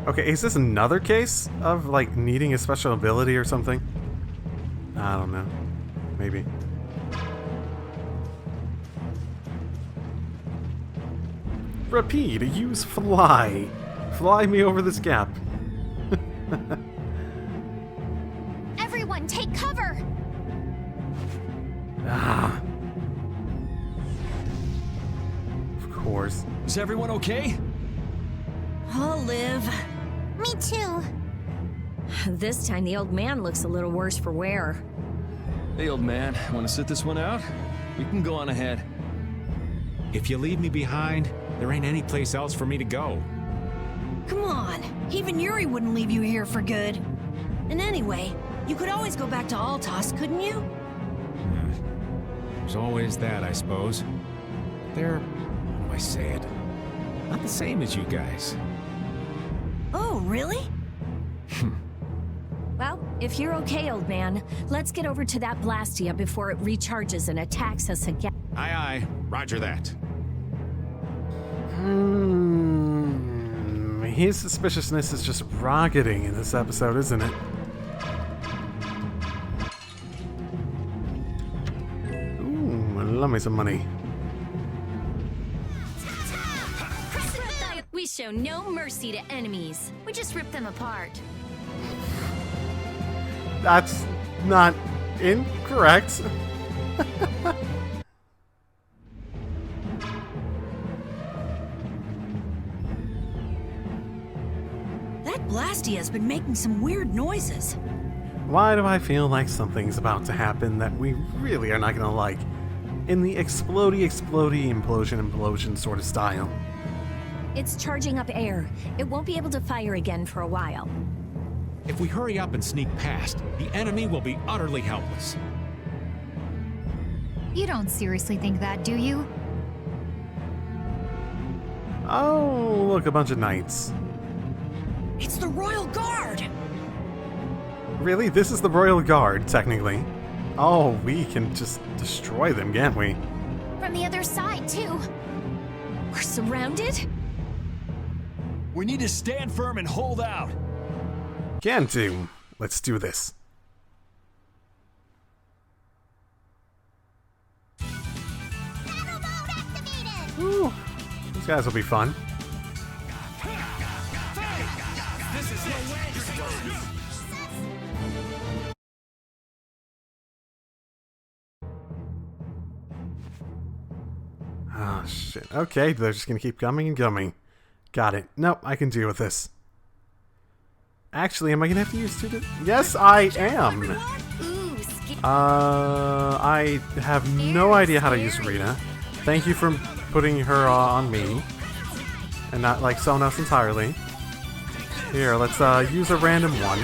Okay, is this another case of, like, needing a special ability or something? I don't know. Maybe. Repeat, use fly. Fly me over this gap. Everyone, take cover! Ah. Of course. Is everyone okay? I'll live. Me too. This time the old man looks a little worse for wear. Hey, old man, want to sit this one out? We can go on ahead. If you leave me behind, there ain't any place else for me to go. Come on, even Yuri wouldn't leave you here for good. And anyway, you could always go back to Altos, couldn't you? There's always that, I suppose. They're, how do I say it? Not the same as you guys. Oh, really? Well, if you're okay, old man, let's get over to that Blastia before it recharges and attacks us again. Aye, aye. Roger that. His suspiciousness is just rocketing in this episode, isn't it? Ooh, love me some money. We show no mercy to enemies. We just rip them apart. That's not incorrect. That Blastia's been making some weird noises. Why do I feel like something's about to happen that we really are not gonna like? In the explodey, implosion sort of style. It's charging up air. It won't be able to fire again for a while. If we hurry up and sneak past, the enemy will be utterly helpless. You don't seriously think that, do you? Oh, look, a bunch of knights. It's the Royal Guard! Really? This is the Royal Guard, technically. Oh, we can just destroy them, can't we? From the other side, too. We're surrounded? We need to stand firm and hold out. Can do. Let's do this. Battle mode activated! Ooh, these guys will be fun. Oh, shit. Okay, they're just gonna keep coming and coming. Got it. Nope, I can deal with this. Actually, am I gonna have to use two? Yes, I am. Ooh, I have no idea how to use Rita. Thank you for putting her on me. And not like someone else entirely. Here, let's use a random one.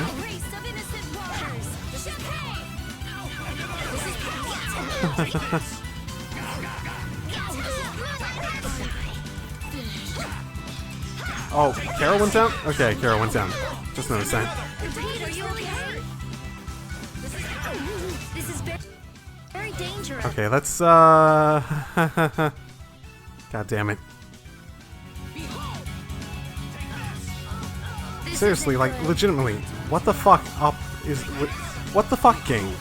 Oh, Carol went down? Okay, Carol went down. Just noticed that. Are you okay? This is very dangerous. Okay, let's God damn it. Seriously, like, legitimately, what the fuck up is... What the fuck, game?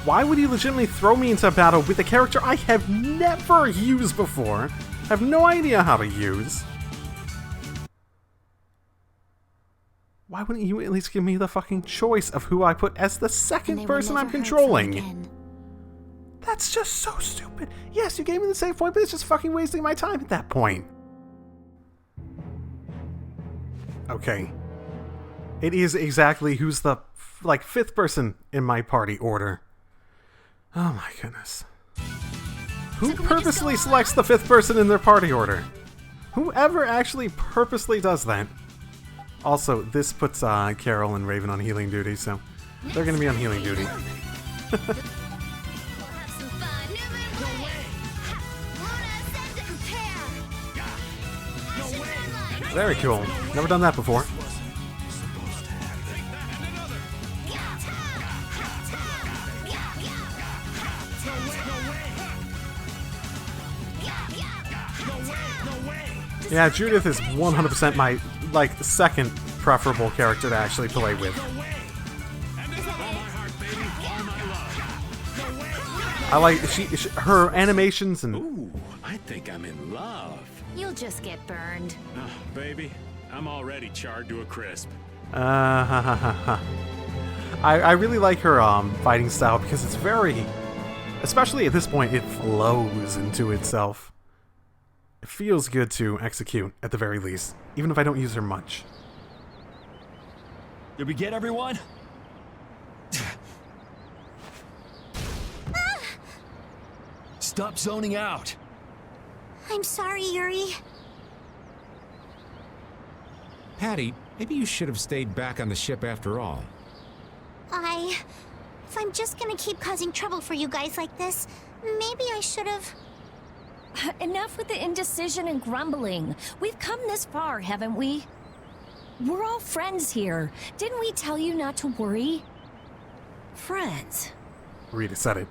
Why would he legitimately throw me into a battle with a character I have never used before? I have no idea how to use. Why wouldn't you at least give me the fucking choice of who I put as the second person I'm controlling? That's just so stupid. Yes, you gave me the save point, but it's just fucking wasting my time at that point. Okay. It is exactly who's the, like, fifth person in my party order. Oh my goodness. Who purposely selects the fifth person in their party order? Whoever actually purposely does that? Also, this puts Carol and Raven on healing duty, so they're going to be on healing duty. Very cool. Never done that before. Yeah, Judith is 100% my, like, second preferable character to actually play with. I like her animations and... Ooh, I think I'm in love. You'll just get burned. Baby, I'm already charred to a crisp. I really like her fighting style because it's very... Especially at this point, it flows into itself. It feels good to execute, at the very least, even if I don't use her much. Did we get everyone? Stop zoning out. I'm sorry, Yuri. Patty, maybe you should have stayed back on the ship after all. If I'm just gonna keep causing trouble for you guys like this, maybe I should have... Enough with the indecision and grumbling. We've come this far, haven't we? We're all friends here. Didn't we tell you not to worry? Friends. Rita said it.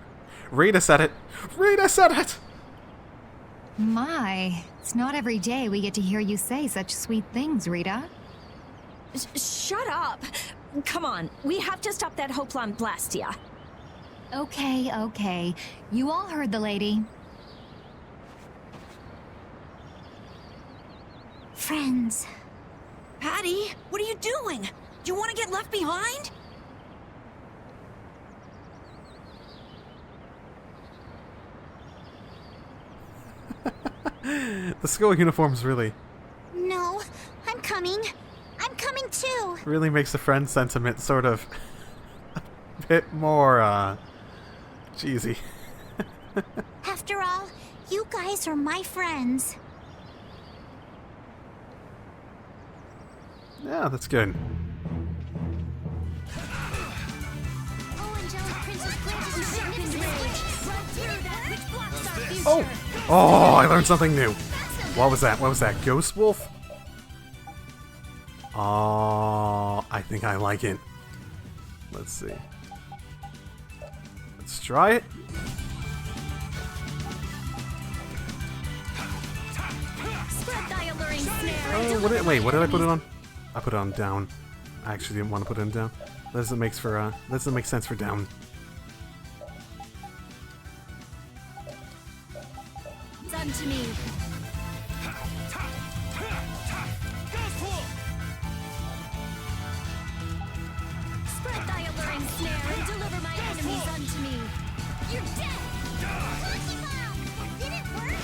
Rita said it. Rita said it! My, it's not every day we get to hear you say such sweet things, Rita. Shut up! Come on, we have to stop that Hoplan Blastia. Okay. You all heard the lady. Friends. Patty, what are you doing? Do you want to get left behind? The school uniforms really No, I'm coming. I'm coming too. really makes the friend sentiment sort of a bit more, cheesy. After all, you guys are my friends. Yeah, that's good. Oh, I learned something new. What was that? What was that? Ghost Wolf? Oh, I think I like it. Let's see. Let's try it. Oh, wait, what did I put it on? I put it on down. I actually didn't want to put it on down. That doesn't make sense for down. Done to me. Spread thy alluring snare and deliver my enemies unto me. You're dead! Did it work?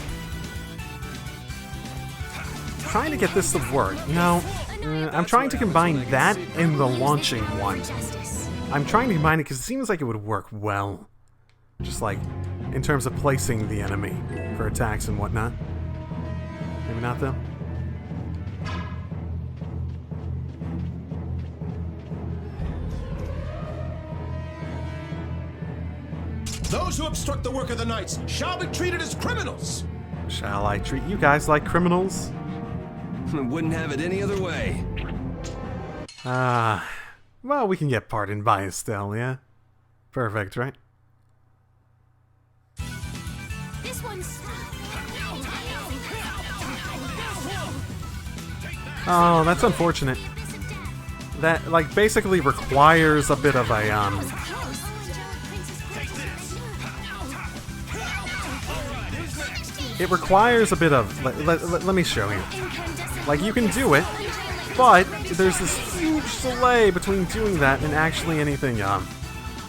Trying to get this to work. No, I'm trying to combine that and the launching one. I'm trying to combine it because it seems like it would work well. Just like in terms of placing the enemy for attacks and whatnot. Maybe not though. Those who obstruct the work of the Knights shall be treated as criminals! Shall I treat you guys like criminals? Wouldn't have it any other way. Well, we can get pardoned by Estelle, yeah? Perfect, right? This one's... Oh, that's unfortunate. That, like, basically requires a bit of a, It requires a bit of... Let me show you. Like, you can do it, but there's this huge delay between doing that and actually anything,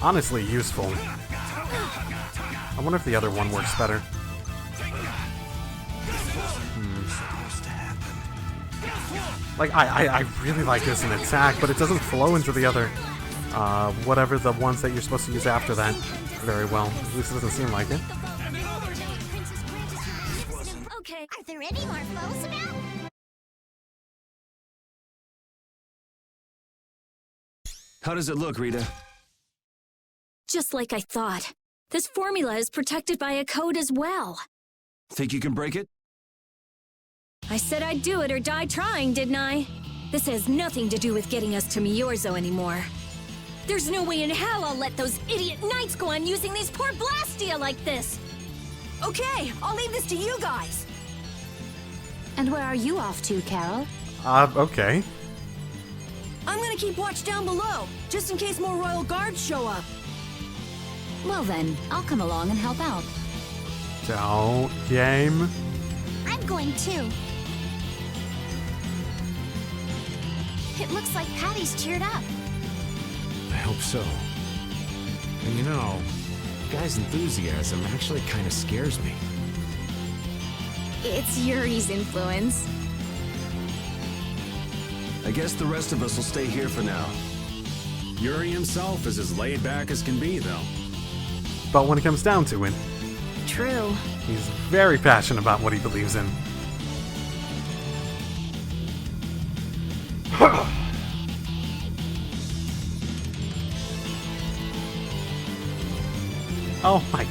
honestly useful. I wonder if the other one works better. Like, I really like this in attack, but it doesn't flow into the other, whatever the ones that you're supposed to use after that very well. At least it doesn't seem like it. Okay. Are there any more foes about? How does it look, Rita? Just like I thought. This formula is protected by a code as well. Think you can break it? I said I'd do it or die trying, didn't I? This has nothing to do with getting us to Miorzo anymore. There's no way in hell I'll let those idiot knights go on using these poor Blastia like this! Okay, I'll leave this to you guys. And where are you off to, Carol? Okay. I'm gonna keep watch down below, just in case more royal guards show up. Well then, I'll come along and help out. Don't game. I'm going too. It looks like Patty's cheered up. I hope so. And you know, guy's enthusiasm actually kind of scares me. It's Yuri's influence. I guess the rest of us will stay here for now. Yuri himself is as laid back as can be, though. But when it comes down to it, True. he's very passionate about what he believes in. Oh my...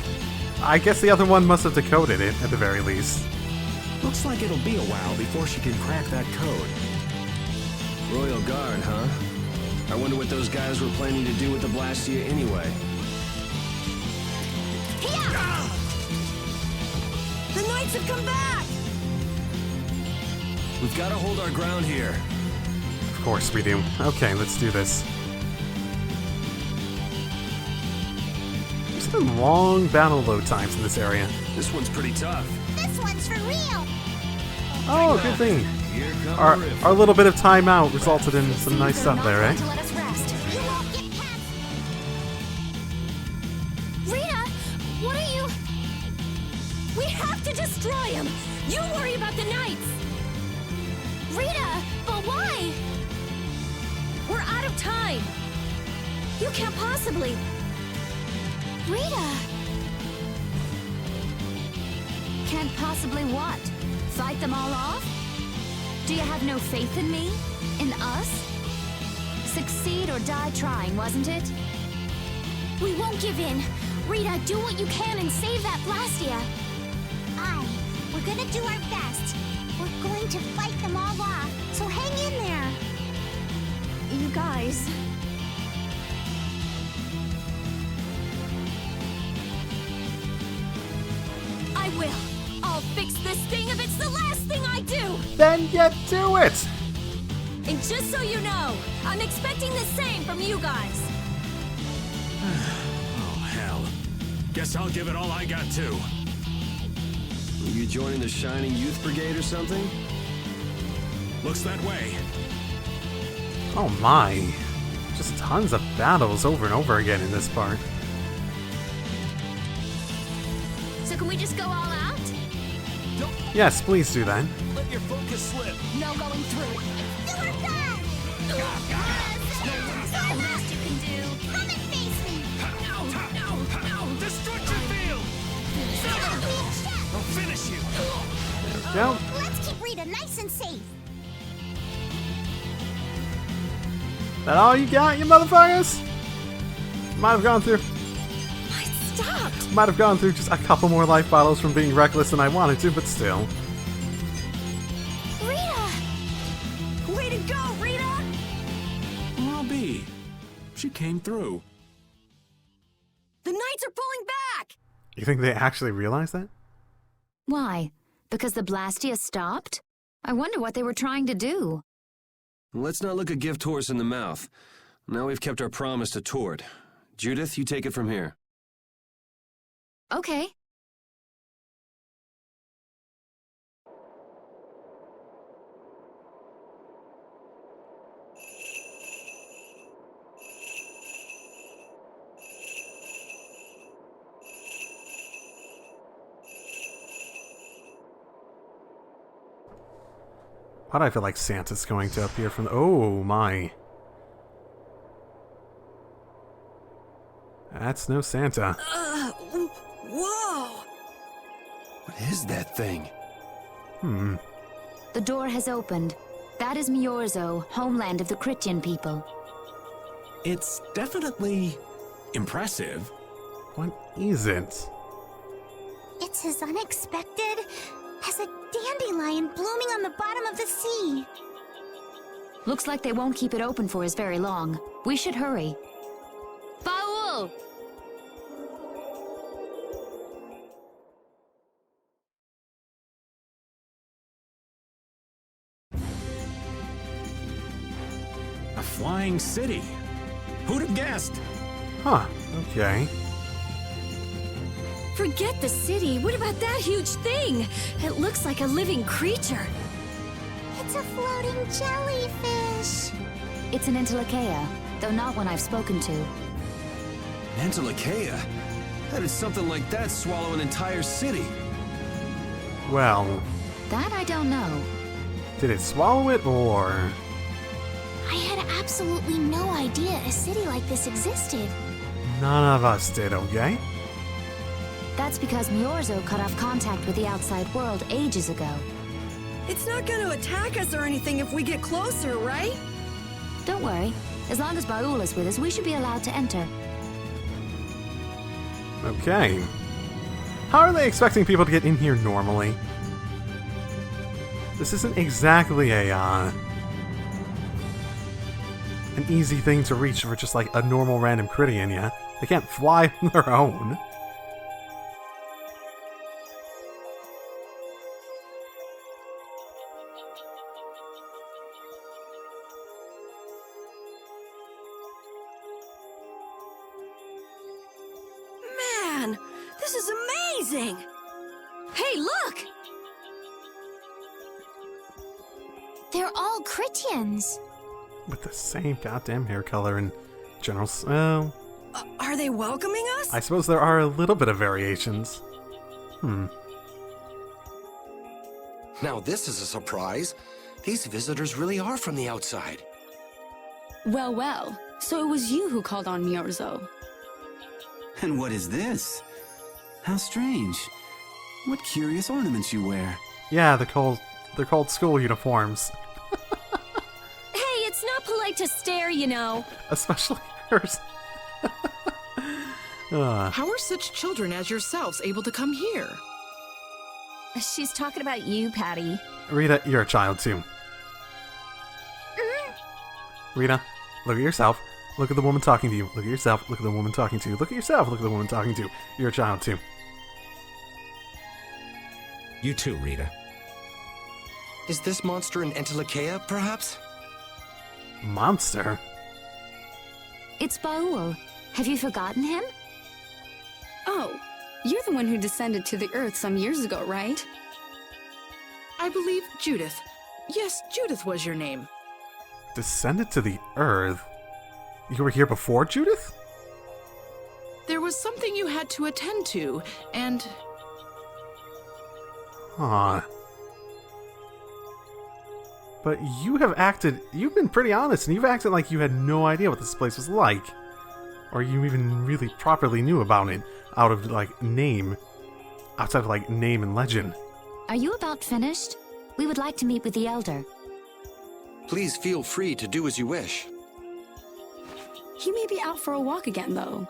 I guess the other one must have decoded it, at the very least. Looks like it'll be a while before she can crack that code. Royal Guard, huh? I wonder what those guys were planning to do with the Blastia anyway. The knights have come back! We've got to hold our ground here. Of course we do. Okay, let's do this. There's been long battle load times in this area. This one's pretty tough. This one's for real. Oh, good thing. Here comes Our, the riff. our little bit of timeout resulted in some nice stuff there, Going eh? to let us rest. You won't get past. Rita, what are you... We have to destroy him! You worry about the knights! Rita, but why? We're out of time! You can't possibly... Rita! Can't possibly what? Fight them all off? Do you have no faith in me? In us? Succeed or die trying, wasn't it? We won't give in! Rita, do what you can and save that Blastia! Aye, we're gonna do our best. We're going to fight them all off, so hang in there. You guys... I will! I'll fix this thing if it's the last thing I do! Then get to it! And just so you know, I'm expecting the same from you guys! Oh, hell. Guess I'll give it all I got, too. Are you joining the Shining Youth Brigade or something? Looks that way. Oh my. Just tons of battles over and over again in this part. So can we just go all out? Yes, please do that. Let your focus slip. No going through. Do our best. There's the best you can do. Come and face me. Destruction field! I'll finish you. Go. Let's keep Rita nice and safe. That all you got, you motherfuckers? Might have gone through. I stopped! Might have gone through just a couple more life bottles from being reckless than I wanted to, but still. Rita! Way to go, Rita! I'll be. She came through. The knights are pulling back! You think they actually realize that? Why? Because the Blastia stopped? I wonder what they were trying to do. Let's not look a gift horse in the mouth. Now we've kept our promise to Tord. Judith, you take it from here. Okay. Why do I feel like Santa's going to appear from the... Oh my. That's no Santa. Whoa! What is that thing? The door has opened. That is Miorzo, homeland of the Christian people. It's definitely impressive. What is it? It's as unexpected as a dandelion blooming on the bottom of the sea. Looks like they won't keep it open for us very long. We should hurry. Paul! flying city. Who'd have guessed? Huh, okay. Forget the city. What about that huge thing? It looks like a living creature. It's a floating jellyfish. It's an Entelekea, though not one I've spoken to. Entelekea? How did something like that swallow an entire city? Well, That I don't know. did it swallow it, or... I had absolutely no idea a city like this existed. None of us did, okay? That's because Miorzo cut off contact with the outside world ages ago. It's not gonna attack us or anything if we get closer, right? Don't worry. As long as Baul is with us, we should be allowed to enter. Okay. How are they expecting people to get in here normally? This isn't exactly an easy thing to reach for just like a normal random Critian, yeah? They can't fly on their own. Man, this is amazing! Hey, look! They're all Critians. With the same goddamn hair color and general... Well, Are they welcoming us? I suppose there are a little bit of variations. Now this is a surprise. These visitors really are from the outside. Well, well. So it was you who called on Miorzo. And what is this? How strange. What curious ornaments you wear. Yeah, they're called school uniforms. Hey, it's not polite to stare, you know. Especially hers. How are such children as yourselves able to come here? She's talking about you, Patty. Rita, you're a child too. Rita, look at yourself. Look at the woman talking to you. Look at yourself. Look at the woman talking to you. Look at yourself. Look at the woman talking to you. You're a child too. You too, Rita. Is this monster an Entelekea, perhaps? Monster? It's Baul. Have you forgotten him? Oh, you're the one who descended to the Earth some years ago, right? I believe Judith. Yes, Judith was your name. Descended to the earth? You were here before, Judith? There was something you had to attend to, and... Huh. But you've been pretty honest, and you've acted like you had no idea what this place was like. Or you even really properly knew about it, outside of name and legend. Are you about finished? We would like to meet with the Elder. Please feel free to do as you wish. He may be out for a walk again, though.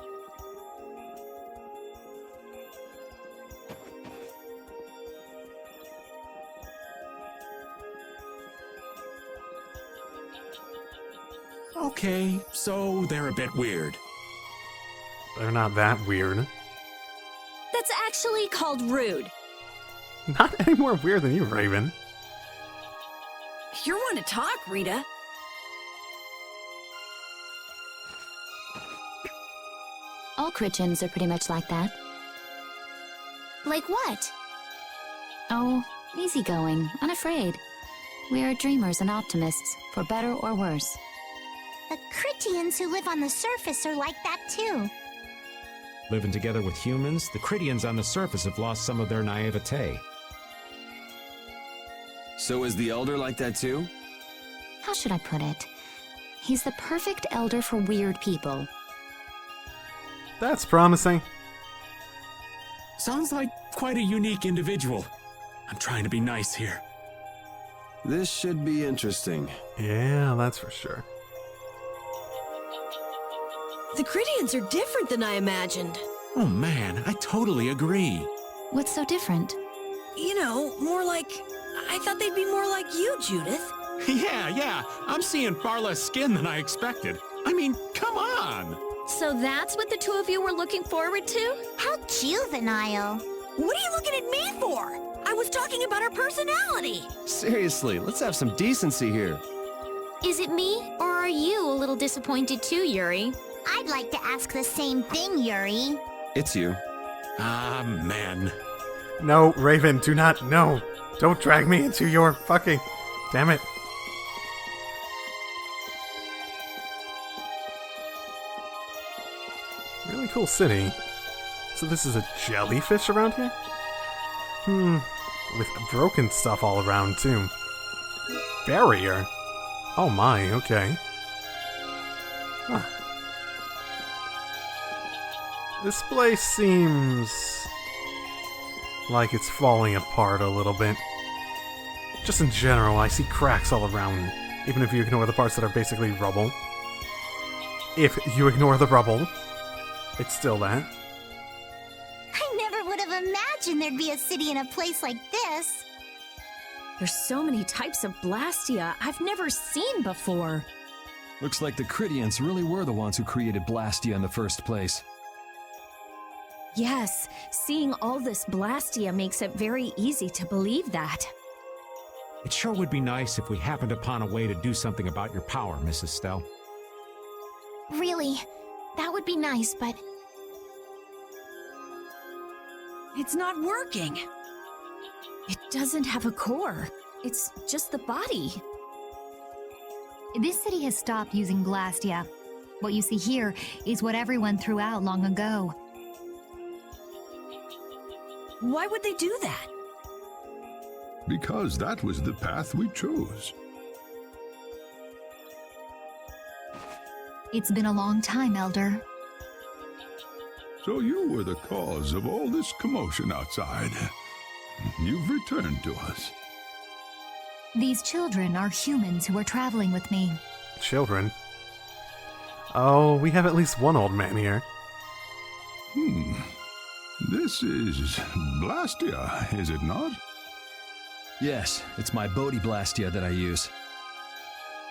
Okay, so they're a bit weird. They're not that weird. That's actually called rude. Not any more weird than you, Raven. You're one to talk, Rita. All Critians are pretty much like that. Like what? Oh, easygoing, unafraid. We are dreamers and optimists, for better or worse. The Critians who live on the surface are like that too. Living together with humans, the Critians on the surface have lost some of their naivete. So is the Elder like that too? How should I put it? He's the perfect elder for weird people. That's promising. Sounds like quite a unique individual. I'm trying to be nice here. This should be interesting. Yeah, that's for sure. The Critians are different than I imagined. Oh man, I totally agree. What's so different? You know, more like... I thought they'd be more like you, Judith. Yeah, I'm seeing far less skin than I expected. I mean, come on! So that's what the two of you were looking forward to? How juvenile. What are you looking at me for? I was talking about her personality. Seriously, let's have some decency here. Is it me, or are you a little disappointed too, Yuri? I'd like to ask the same thing, Yuri. It's you. Ah, man. No, Raven, do not. No. Don't drag me into your fucking. Damn it. Really cool city. So this is a jellyfish around here? With broken stuff all around, too. Barrier? Oh my, okay. Huh. This place seems like it's falling apart a little bit. Just in general, I see cracks all around, even if you ignore the parts that are basically rubble. If you ignore the rubble, it's still that. I never would have imagined there'd be a city in a place like this. There's so many types of Blastia I've never seen before. Looks like the Critians really were the ones who created Blastia in the first place. Yes, seeing all this Blastia makes it very easy to believe that. It sure would be nice if we happened upon a way to do something about your power, Mrs. Stell. Really, that would be nice, but It's not working. It doesn't have a core. It's just the body. This city has stopped using Blastia. What you see here is what everyone threw out long ago. Why would they do that? Because that was the path we chose. It's been a long time, Elder. So you were the cause of all this commotion outside. You've returned to us. These children are humans who are traveling with me. Children? Oh, we have at least one old man here. This is Blastia, is it not? Yes, it's my Bodhi Blastia that I use.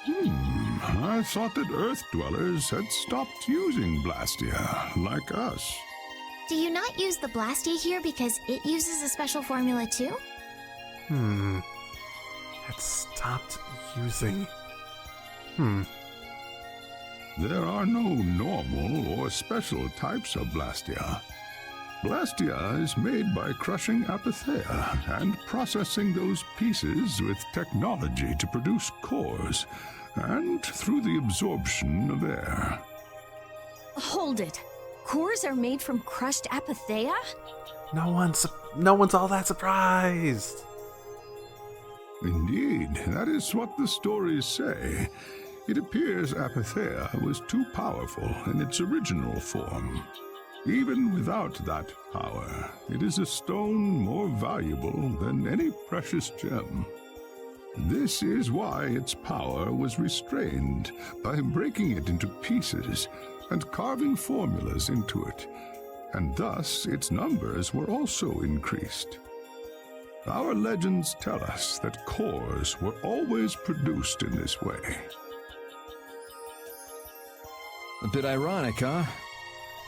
I thought that Earth dwellers had stopped using Blastia, like us. do you not use the Blastia here because it uses a special formula too? Had stopped using. There are no normal or special types of Blastia. Blastia is made by crushing Apatheia and processing those pieces with technology to produce cores, and through the absorption of air. Hold it. Cores are made from crushed Apatheia? No one's all that surprised. Indeed, that is what the stories say. It appears Apatheia was too powerful in its original form. Even without that power, it is a stone more valuable than any precious gem. This is why its power was restrained by breaking it into pieces and carving formulas into it, and thus its numbers were also increased. Our legends tell us that cores were always produced in this way. A bit ironic, huh?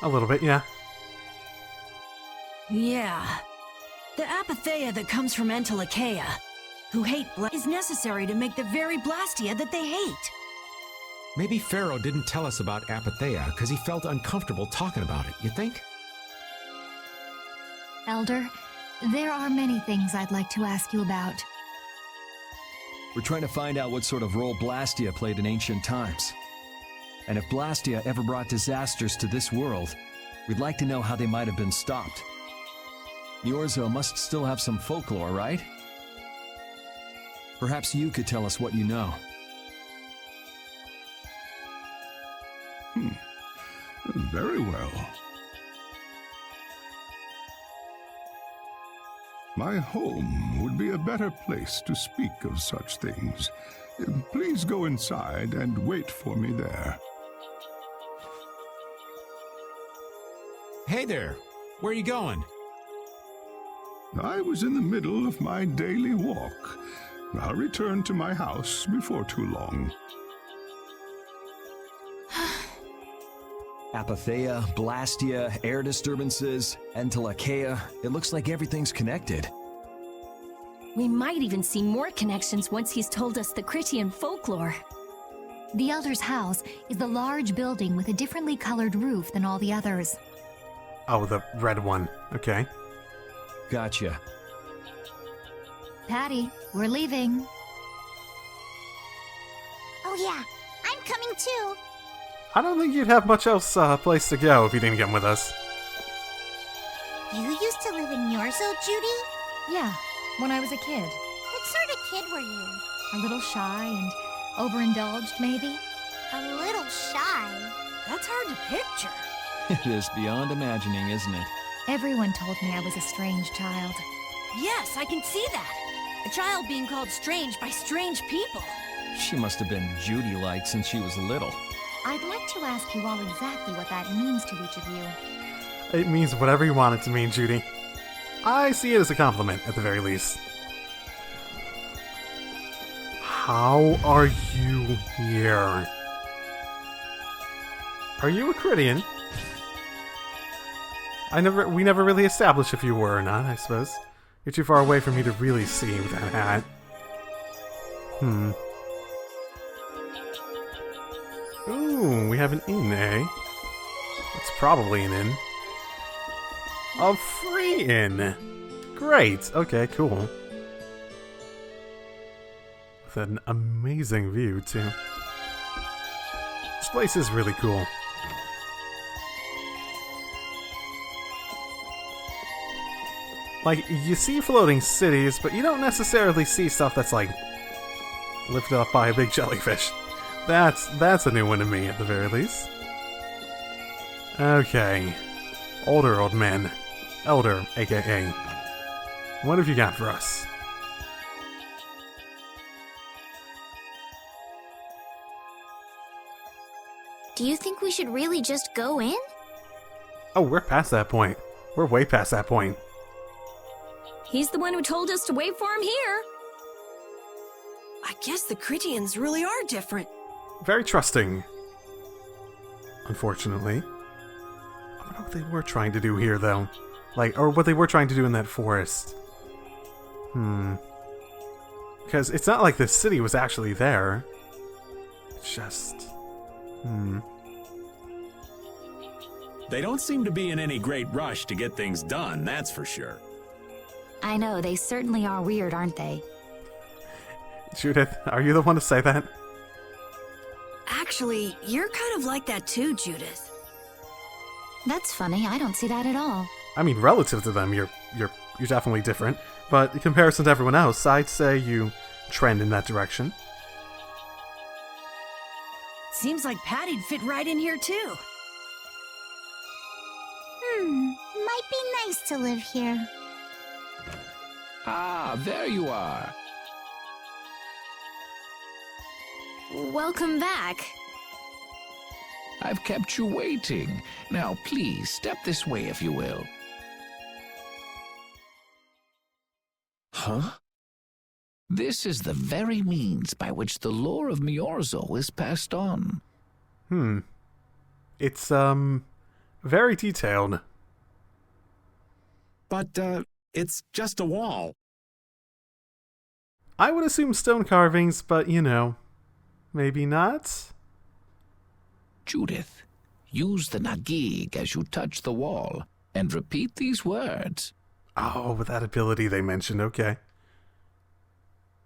A little bit, yeah. Yeah. The Apatheia that comes from Entelecheia, who hate is necessary to make the very Blastia that they hate. Maybe Pharaoh didn't tell us about Apatheia because he felt uncomfortable talking about it, you think? Elder, there are many things I'd like to ask you about. We're trying to find out what sort of role Blastia played in ancient times. And if Blastia ever brought disasters to this world, we'd like to know how they might have been stopped. Yorzo must still have some folklore, right? Perhaps you could tell us what you know. Very well. My home would be a better place to speak of such things. Please go inside and wait for me there. Hey there, where are you going? I was in the middle of my daily walk. I'll return to my house before too long. Apatheia, Blastia, air disturbances, Entelecheia. It looks like everything's connected. We might even see more connections once he's told us the Critian folklore. The Elder's house is the large building with a differently colored roof than all the others. Oh, the red one. Okay. Gotcha. Patty, we're leaving. Oh yeah, I'm coming too. I don't think you'd have much else place to go if you didn't come with us. You used to live in Yorzo, Judy? Yeah, when I was a kid. What sort of kid were you? A little shy and overindulged, maybe? A little shy. That's hard to picture. It is beyond imagining, isn't it? Everyone told me I was a strange child. Yes, I can see that. A child being called strange by strange people. She must have been Judy-like since she was little. I'd like to ask you all exactly what that means to each of you. It means whatever you want it to mean, Judy. I see it as a compliment, at the very least. How are you here? Are you a Cridian? We never really established if you were or not, I suppose. You're too far away for me to really see with that hat. Ooh, we have an inn, eh? It's probably an inn. A free inn! Great! Okay, cool. With an amazing view, too. This place is really cool. Like, you see floating cities, but you don't necessarily see stuff that's, like, lifted up by a big jellyfish. That's a new one to me, at the very least. Okay. Older old man. Elder, aka. What have you got for us? Do you think we should really just go in? Oh, we're past that point. We're way past that point. He's the one who told us to wait for him here. I guess the Critians really are different. Very trusting. Unfortunately. I wonder what they were trying to do here, though. Like, or what they were trying to do in that forest. Because it's not like the city was actually there. It's just... They don't seem to be in any great rush to get things done, that's for sure. I know, they certainly are weird, aren't they? Judith, are you the one to say that? Actually, you're kind of like that too, Judith. That's funny, I don't see that at all. I mean, relative to them, you're definitely different. But in comparison to everyone else, I'd say you trend in that direction. Seems like Patty'd fit right in here too. Might be nice to live here. Ah, there you are. Welcome back. I've kept you waiting. Now, please, step this way if you will. Huh? This is the very means by which the lore of Miorzo is passed on. It's, very detailed. But, it's just a wall. I would assume stone carvings, but, you know, maybe not? Judith, use the Nagig as you touch the wall, and repeat these words. Oh, with that ability they mentioned, okay.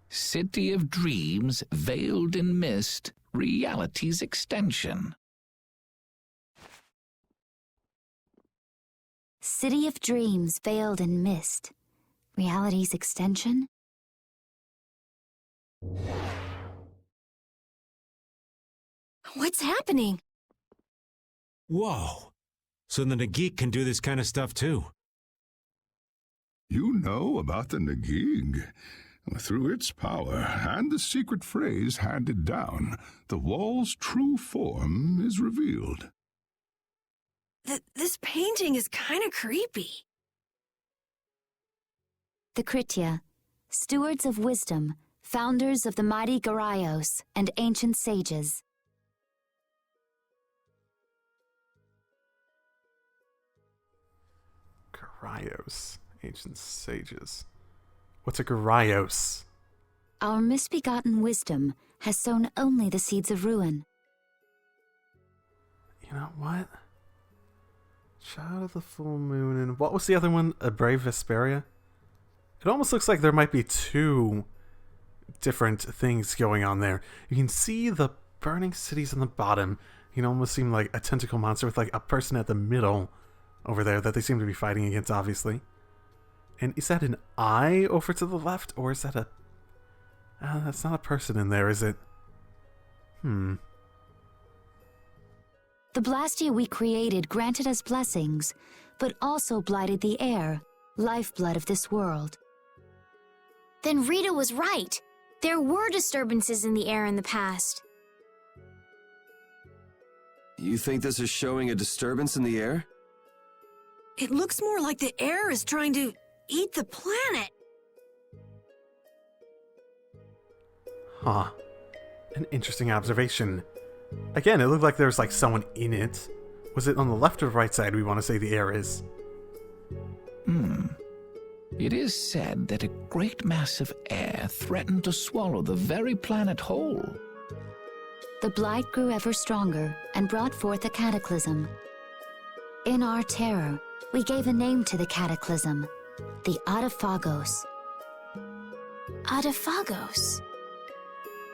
City of dreams, veiled in mist, reality's extension. City of dreams, veiled in mist, reality's extension? What's happening? Whoa. So the Nagik can do this kind of stuff too. You know about the Nagig. Through its power and the secret phrase handed down, the wall's true form is revealed. This painting is kind of creepy. The Kritia, stewards of wisdom, founders of the mighty Garaios, and ancient sages. Garaios, ancient sages. What's a Garaios? Our misbegotten wisdom, has sown only the seeds of ruin. You know what? Child of the Full Moon, and what was the other one? A Brave Vesperia? It almost looks like there might be two different things going on there. You can see the burning cities on the bottom. You can almost seem like a tentacle monster with like a person at the middle over there that they seem to be fighting against, obviously. And is that an eye over to the left, or is that a... that's not a person in there, is it? The Blastia we created granted us blessings, but also blighted the air, lifeblood of this world. Then Rita was right. There were disturbances in the air in the past. You think this is showing a disturbance in the air? It looks more like the air is trying to eat the planet. Huh. An interesting observation. Again, it looked like there's like someone in it. Was it on the left or right side we want to say the air is? It is said that a great mass of air threatened to swallow the very planet whole. The blight grew ever stronger and brought forth a cataclysm. In our terror, we gave a name to the cataclysm, the Adaphagos. Adaphagos?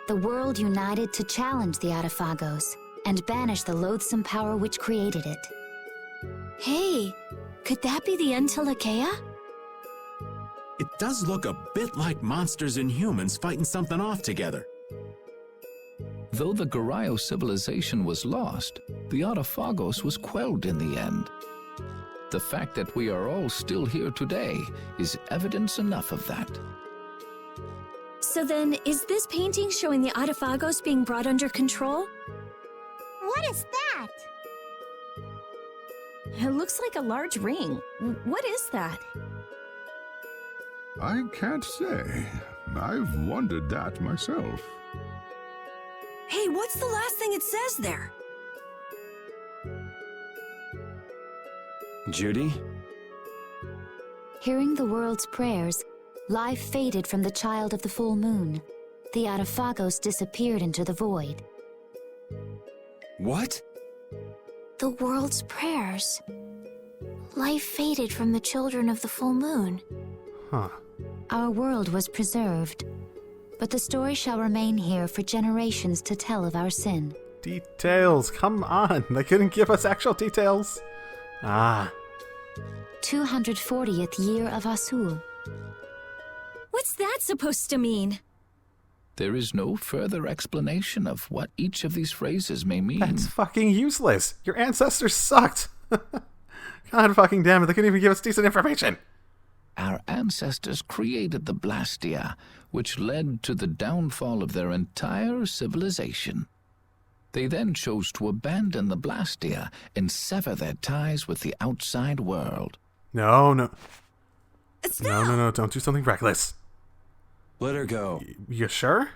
The world united to challenge the Adaphagos and banish the loathsome power which created it. Hey, could that be the Entelekea? It does look a bit like monsters and humans fighting something off together. Though the Garayo civilization was lost, the Adaphagos was quelled in the end. The fact that we are all still here today is evidence enough of that. So then, is this painting showing the Adaphagos being brought under control? What is that? It looks like a large ring. What is that? I can't say. I've wondered that myself. Hey, what's the last thing it says there? Judy? Hearing the world's prayers, life faded from the child of the full moon. The Adaphagos disappeared into the void. What? The world's prayers. Life faded from the children of the full moon. Huh. Our world was preserved, but the story shall remain here for generations to tell of our sin. Details, come on. They couldn't give us actual details. 240th year of Asul. What's that supposed to mean? There is no further explanation of what each of these phrases may mean. That's fucking useless. Your ancestors sucked. God fucking damn it, they couldn't even give us decent information. Our ancestors created the Blastia, which led to the downfall of their entire civilization. They then chose to abandon the Blastia and sever their ties with the outside world. No, don't do something reckless. Let her go. You sure?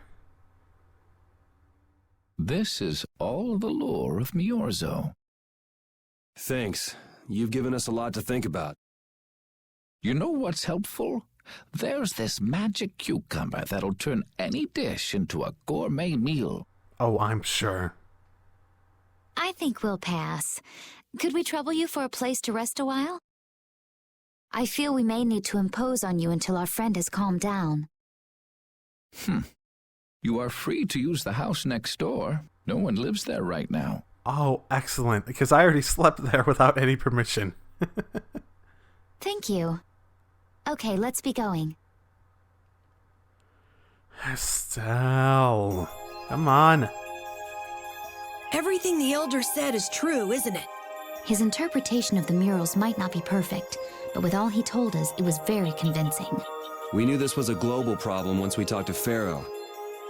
This is all the lore of Miorzo. Thanks. You've given us a lot to think about. You know what's helpful? There's this magic cucumber that'll turn any dish into a gourmet meal. Oh, I'm sure. I think we'll pass. Could we trouble you for a place to rest a while? I feel we may need to impose on you until our friend has calmed down. You are free to use the house next door. No one lives there right now. Oh, excellent, because I already slept there without any permission. Thank you. Okay, let's be going. Estelle, come on. Everything the Elder said is true, isn't it? His interpretation of the murals might not be perfect, but with all he told us, it was very convincing. We knew this was a global problem once we talked to Pharaoh.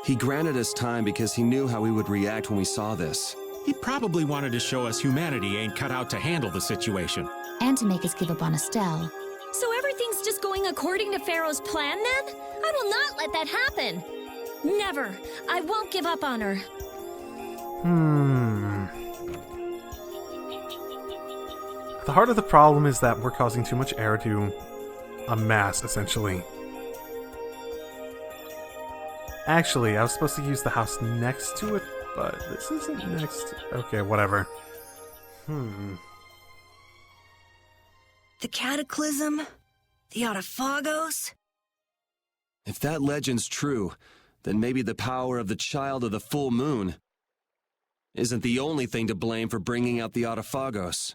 He granted us time because he knew how we would react when we saw this. He probably wanted to show us humanity ain't cut out to handle the situation. And to make us give up on Estelle. So everything's just going according to Pharaoh's plan then? I will not let that happen. Never. I won't give up on her. The heart of the problem is that we're causing too much air to amass, essentially. Actually, I was supposed to use the house next to it, but this isn't next. Okay, whatever. The Cataclysm? The Autophagos? If that legend's true, then maybe the power of the Child of the Full Moon isn't the only thing to blame for bringing out the Autophagos.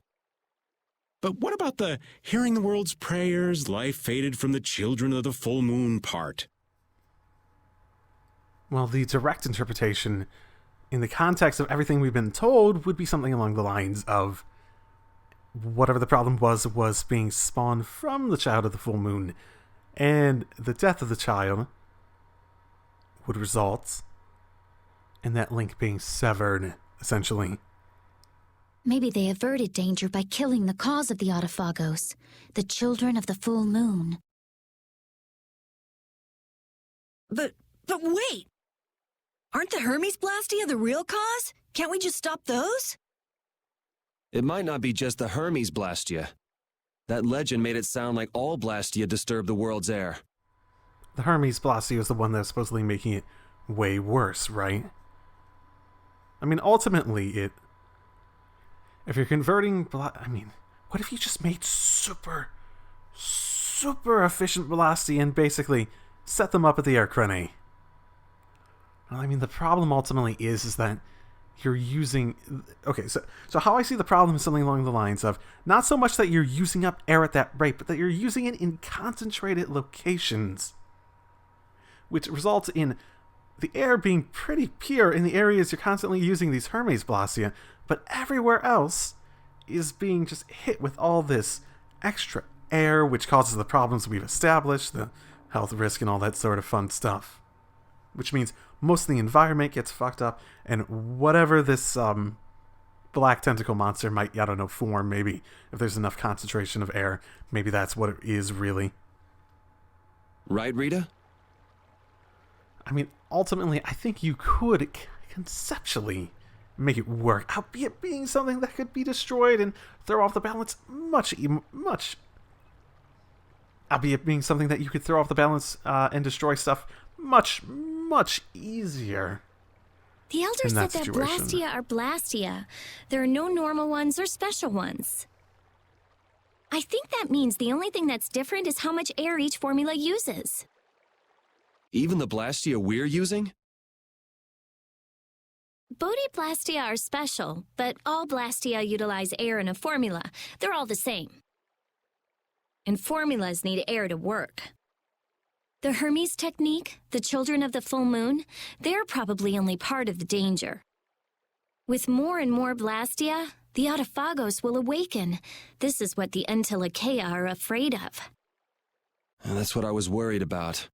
But what about the hearing the world's prayers, life faded from the children of the full moon part? Well, the direct interpretation, in the context of everything we've been told, would be something along the lines of whatever the problem was being spawned from the Child of the Full Moon, and the death of the child would result in that link being severed, essentially. Maybe they averted danger by killing the cause of the Autophagos, the children of the full moon. But wait! Aren't the Hermes Blastia the real cause? Can't we just stop those? It might not be just the Hermes Blastia. That legend made it sound like all Blastia disturb the world's air. The Hermes Blastia is the one that's supposedly making it way worse, right? I mean, ultimately, if you're converting... I mean, what if you just made super efficient Blastia and basically set them up at the Air Crane? Well, I mean, the problem ultimately is that you're using... Okay, so how I see the problem is something along the lines of not so much that you're using up air at that rate, but that you're using it in concentrated locations, which results in the air being pretty pure in the areas you're constantly using these Hermes Blastia, but everywhere else is being just hit with all this extra air, which causes the problems we've established, the health risk and all that sort of fun stuff. Which means most of the environment gets fucked up, and whatever this black tentacle monster might, I don't know, form, maybe, if there's enough concentration of air, maybe that's what it is, really. Right, Rita? I mean, ultimately, I think you could conceptually make it work, albeit being something that could be destroyed and throw off the balance albeit being something that you could throw off the balance and destroy stuff much easier. The Elder said that Blastia are Blastia. There are no normal ones or special ones. I think that means the only thing that's different is how much air each formula uses. Even the Blastia we're using? Bodhi Blastia are special, but all Blastia utilize air in a formula. They're all the same. And formulas need air to work. The Hermes technique, the children of the full moon, they're probably only part of the danger. With more and more Blastia, the Autophagos will awaken. This is what the Entelekea are afraid of. And that's what I was worried about.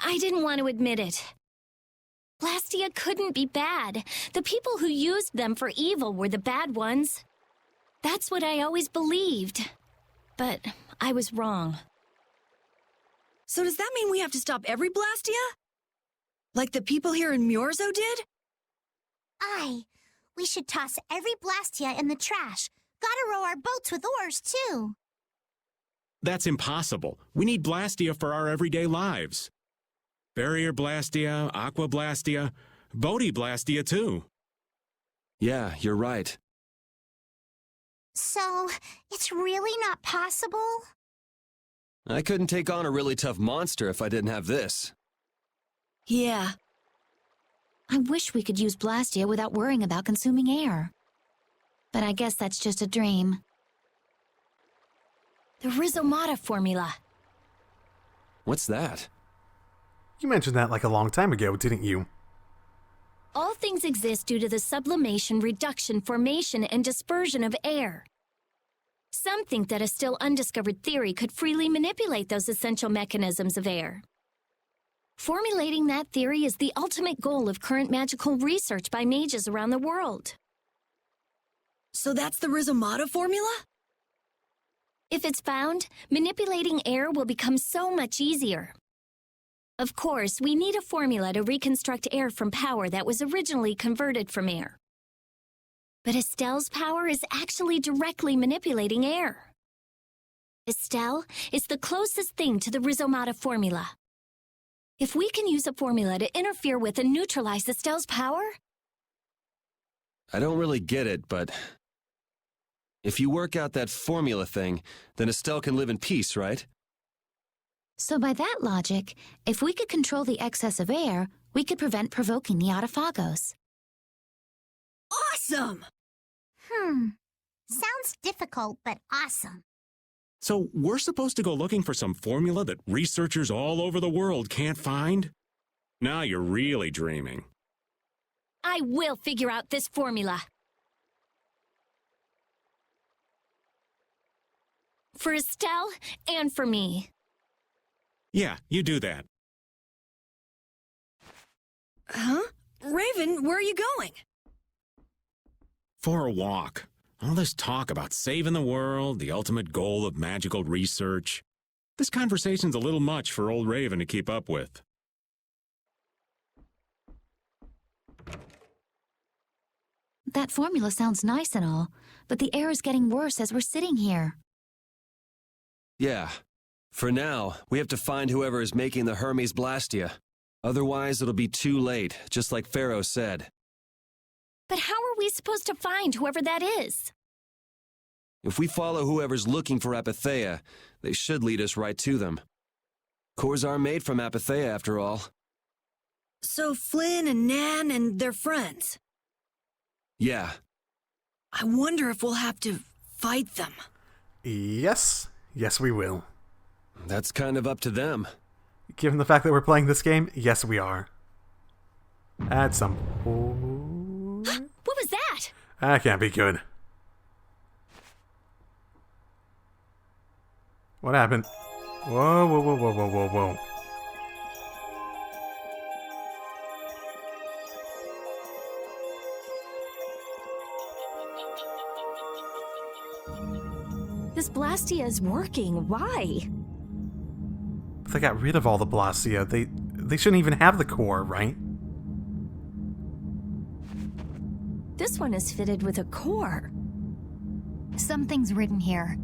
I didn't want to admit it. Blastia couldn't be bad. The people who used them for evil were the bad ones. That's what I always believed. But I was wrong. So does that mean we have to stop every Blastia? Like the people here in Myorzo did? Aye. We should toss every Blastia in the trash. Gotta row our boats with oars, too. That's impossible. We need Blastia for our everyday lives. Barrier Blastia, Aqua Blastia, Bodhi Blastia too. Yeah, you're right. So, it's really not possible? I couldn't take on a really tough monster if I didn't have this. Yeah. I wish we could use Blastia without worrying about consuming air. But I guess that's just a dream. The Rhizomata formula. What's that? You mentioned that like a long time ago, didn't you? All things exist due to the sublimation, reduction, formation, and dispersion of air. Some think that a still undiscovered theory could freely manipulate those essential mechanisms of air. Formulating that theory is the ultimate goal of current magical research by mages around the world. So that's the Rhizomata formula? If it's found, manipulating air will become so much easier. Of course, we need a formula to reconstruct air from power that was originally converted from air. But Estelle's power is actually directly manipulating air. Estelle is the closest thing to the Rhizomata formula. If we can use a formula to interfere with and neutralize Estelle's power... I don't really get it, but... if you work out that formula thing, then Estelle can live in peace, right? So by that logic, if we could control the excess of air, we could prevent provoking the Autophagos. Awesome! Sounds difficult, but awesome. So we're supposed to go looking for some formula that researchers all over the world can't find? Now you're really dreaming. I will figure out this formula. For Estelle and for me. Yeah, you do that. Huh? Raven, where are you going? For a walk. All this talk about saving the world, the ultimate goal of magical research. This conversation's a little much for old Raven to keep up with. That formula sounds nice and all, but the air is getting worse as we're sitting here. Yeah. For now, we have to find whoever is making the Hermes Blastia. Otherwise, it'll be too late, just like Pharaoh said. But how are we supposed to find whoever that is? If we follow whoever's looking for Apatheia, they should lead us right to them. Cores are made from Apatheia, after all. So Flynn and Nan and their friends. Yeah. I wonder if we'll have to fight them. Yes. Yes, we will. That's kind of up to them. Given the fact that we're playing this game, yes, we are. At some point... What was that? That can't be good. What happened? Whoa, whoa, whoa, whoa, whoa, whoa, whoa. This Blastia is working. Why? They got rid of all the Blastia. They shouldn't even have the core, right? This one is fitted with a core. Something's written here.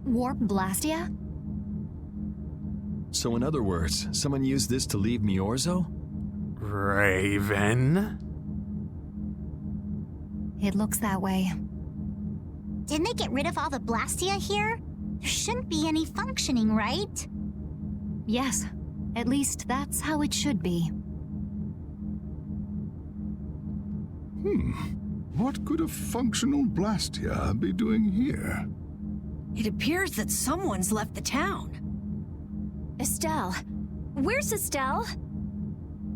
Warp Blastia? So in other words, someone used this to leave Miorzo? Raven? It looks that way. Didn't they get rid of all the Blastia here? There shouldn't be any functioning, right? Yes. At least that's how it should be. What could a functional Blastia be doing here? It appears that someone's left the town. Estelle. Where's Estelle?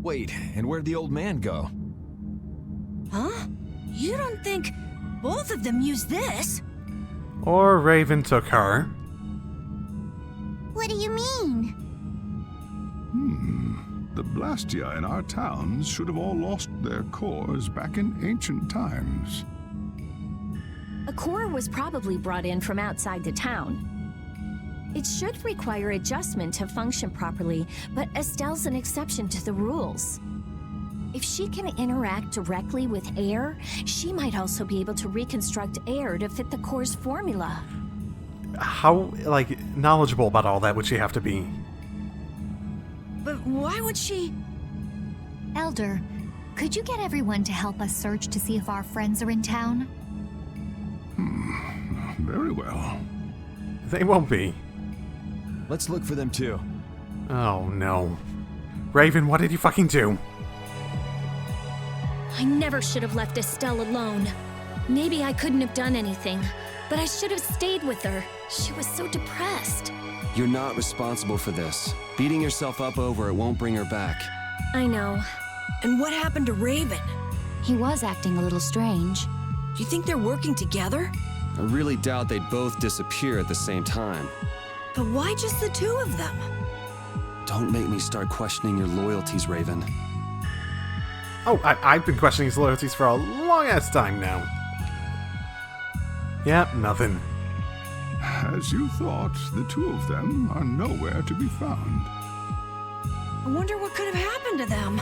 Wait, and where'd the old man go? Huh? You don't think both of them used this? Or Raven took her. What do you mean? The Blastia in our towns should have all lost their cores back in ancient times. A core was probably brought in from outside the town. It should require adjustment to function properly, but Estelle's an exception to the rules. If she can interact directly with air, she might also be able to reconstruct air to fit the core's formula. How, knowledgeable about all that would she have to be? But why would she... Elder, could you get everyone to help us search to see if our friends are in town? Very well. They won't be. Let's look for them too. Oh no. Raven, what did you fucking do? I never should have left Estelle alone. Maybe I couldn't have done anything, but I should have stayed with her. She was so depressed. You're not responsible for this. Beating yourself up over it won't bring her back. I know. And what happened to Raven? He was acting a little strange. Do you think they're working together? I really doubt they'd both disappear at the same time. But why just the two of them? Don't make me start questioning your loyalties, Raven. Oh, I've been questioning his loyalties for a long-ass time now. Yep, nothing. As you thought, the two of them are nowhere to be found. I wonder what could have happened to them.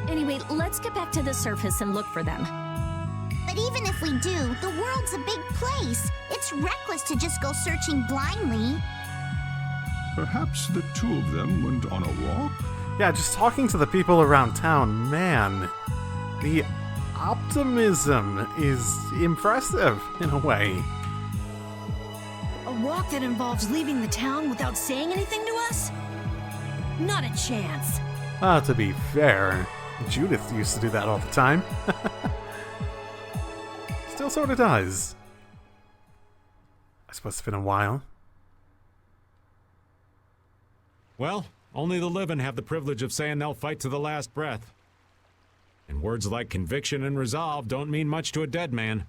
Anyway, let's get back to the surface and look for them. But even if we do, the world's a big place. It's reckless to just go searching blindly. Perhaps the two of them went on a walk? Yeah, just talking to the people around town, man. The optimism is impressive, in a way. A walk that involves leaving the town without saying anything to us? Not a chance. To be fair, Judith used to do that all the time. Still sort of does. I suppose it's been a while. Well, only the living have the privilege of saying they'll fight to the last breath. And words like conviction and resolve don't mean much to a dead man.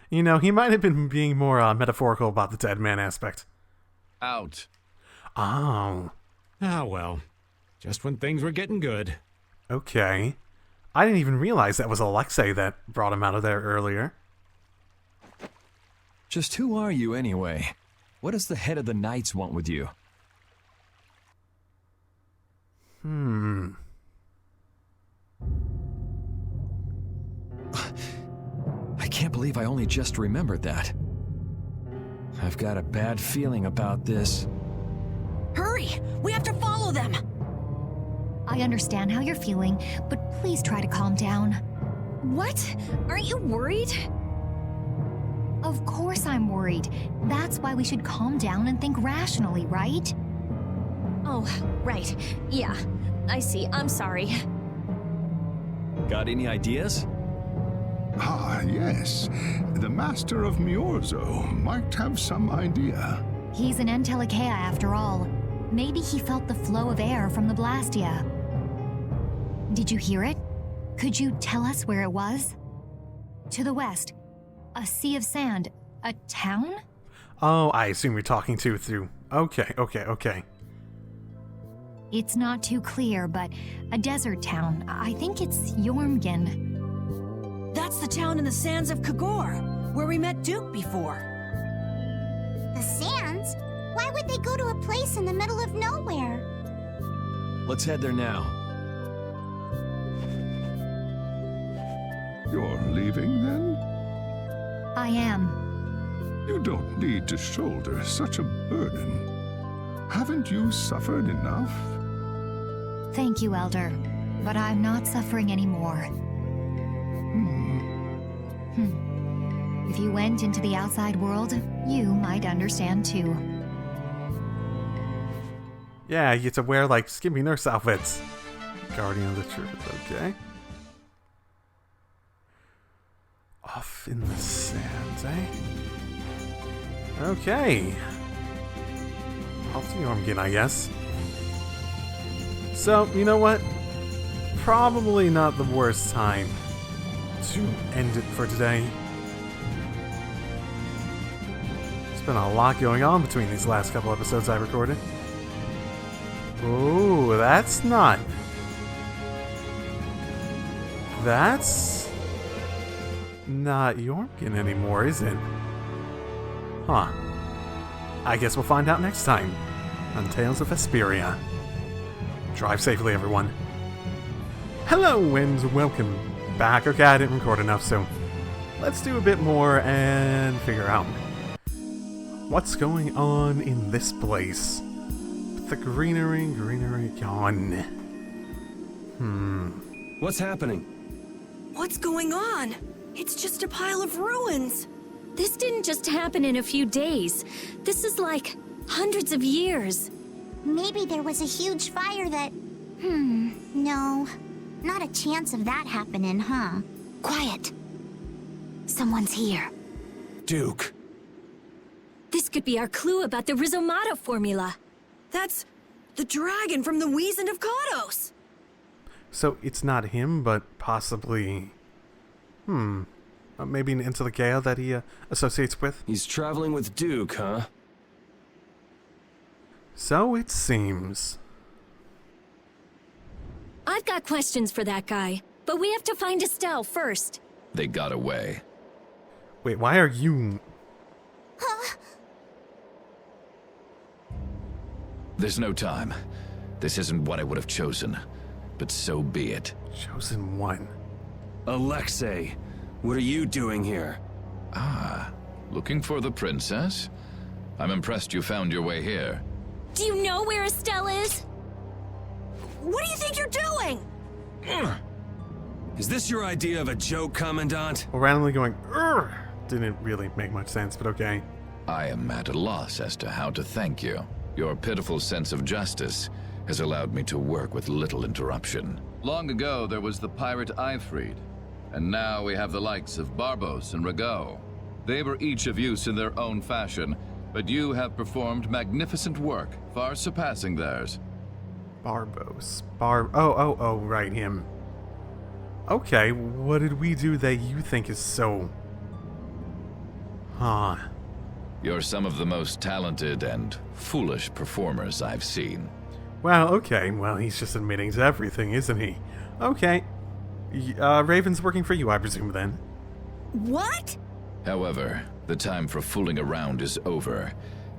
You know, he might have been being more metaphorical about the dead man aspect. Out. Oh. Ah, well. Just when things were getting good. Okay. I didn't even realize that was Alexei that brought him out of there earlier. Just who are you anyway? What does the head of the Knights want with you? I can't believe I only just remembered that. I've got a bad feeling about this. Hurry! We have to follow them! I understand how you're feeling, but please try to calm down. What? Aren't you worried? Of course I'm worried. That's why we should calm down and think rationally, right? Oh, right. Yeah, I see. I'm sorry. Got any ideas? Ah, yes. The Master of Miorzo might have some idea. He's an Entelekea after all. Maybe he felt the flow of air from the Blastia. Did you hear it? Could you tell us where it was? To the west. A sea of sand. A town? Oh, I assume you're talking through... Okay. It's not too clear, but a desert town. I think it's Jormungand. That's the town in the sands of Kagor, where we met Duke before. The sands? Why would they go to a place in the middle of nowhere? Let's head there now. You're leaving, then? I am. You don't need to shoulder such a burden. Haven't you suffered enough? Thank you, Elder. But I'm not suffering anymore. If you went into the outside world, you might understand too. Yeah, you get to wear, like, skimpy nurse outfits. Guardian of the Truth, okay. Off in the sands, eh? Okay. Off to Jormungand, I guess. So, you know what? Probably not the worst time to end it for today. There's been a lot going on between these last couple episodes I recorded. Oh, that's not... That's... not Jormungand anymore, is it? Huh. I guess we'll find out next time on Tales of Vesperia. Drive safely, everyone. Hello and welcome back. Okay, I didn't record enough, so let's do a bit more and figure out what's going on in this place. With the greenery gone. What's happening? What's going on? It's just a pile of ruins. This didn't just happen in a few days. This is like hundreds of years. Maybe there was a huge fire that... no. Not a chance of that happening, huh? Quiet. Someone's here. Duke. This could be our clue about the Rizomata formula. That's the dragon from the Wizened of Kados. So it's not him, but possibly... maybe an Entelekea that he associates with? He's traveling with Duke, huh? So it seems. I've got questions for that guy, but we have to find Estelle first. They got away. Wait, why are you... There's no time. This isn't what I would have chosen, but so be it. Chosen one. Alexei, what are you doing here? Ah, looking for the princess? I'm impressed you found your way here. Do you know where Estelle is? What do you think you're doing? Is this your idea of a joke, Commandant? Well, randomly going, "Urgh," didn't really make much sense, but okay. I am at a loss as to how to thank you. Your pitiful sense of justice has allowed me to work with little interruption. Long ago, there was the pirate Eifried, and now we have the likes of Barbos and Rago. They were each of use in their own fashion, but you have performed magnificent work, far surpassing theirs. Barbos. Oh, right, him. Okay, what did we do that you think is so... Huh. You're some of the most talented and foolish performers I've seen. Well, okay. Well, he's just admitting to everything, isn't he? Okay. Raven's working for you, I presume, then. What? However, the time for fooling around is over.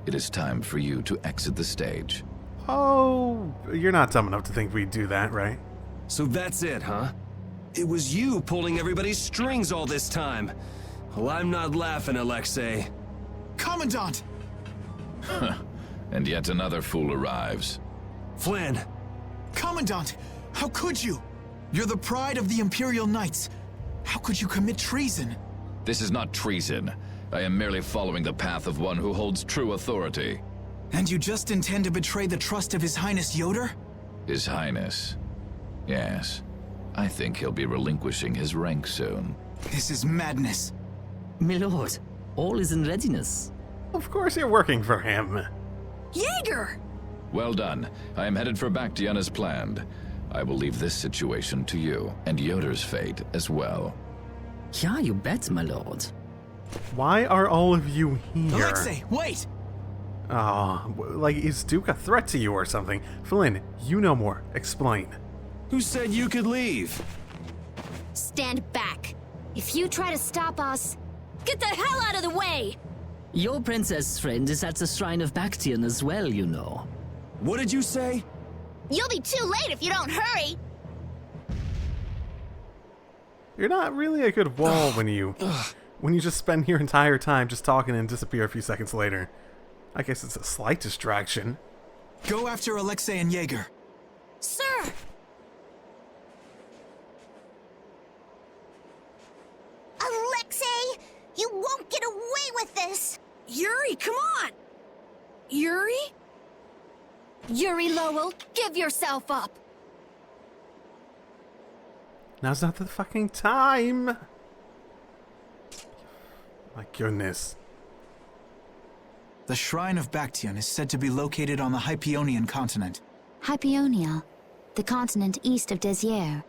It is time for you to exit the stage. Oh, you're not dumb enough to think we'd do that, right? So that's it, huh? It was you pulling everybody's strings all this time. Well, I'm not laughing, Alexei. Commandant! And yet another fool arrives. Flynn! Commandant! How could you? You're the pride of the Imperial Knights. How could you commit treason? This is not treason. I am merely following the path of one who holds true authority. And you just intend to betray the trust of His Highness Yoder? His Highness. Yes. I think he'll be relinquishing his rank soon. This is madness. My lord, all is in readiness. Of course you're working for him. Jaeger! Well done. I am headed for Bactian as planned. I will leave this situation to you, and Yoder's fate as well. Yeah, you bet, my lord. Why are all of you here? Alexei, wait! Oh, like, is Duke a threat to you or something? Flynn, you know more. Explain. Who said you could leave? Stand back. If you try to stop us, get the hell out of the way! Your princess friend is at the Shrine of Bactian as well, you know. What did you say? You'll be too late if you don't hurry. You're not really a good wall when you just spend your entire time just talking and disappear a few seconds later. I guess it's a slight distraction. Go after Alexei and Jaeger. Sir! Alexei, you won't get away with this. Yuri, come on! Yuri? Yuri Lowell, give yourself up! Now's not the fucking time! My goodness. The Shrine of Bactian is said to be located on the Hypionian continent. Hypionia, the continent east of Desier.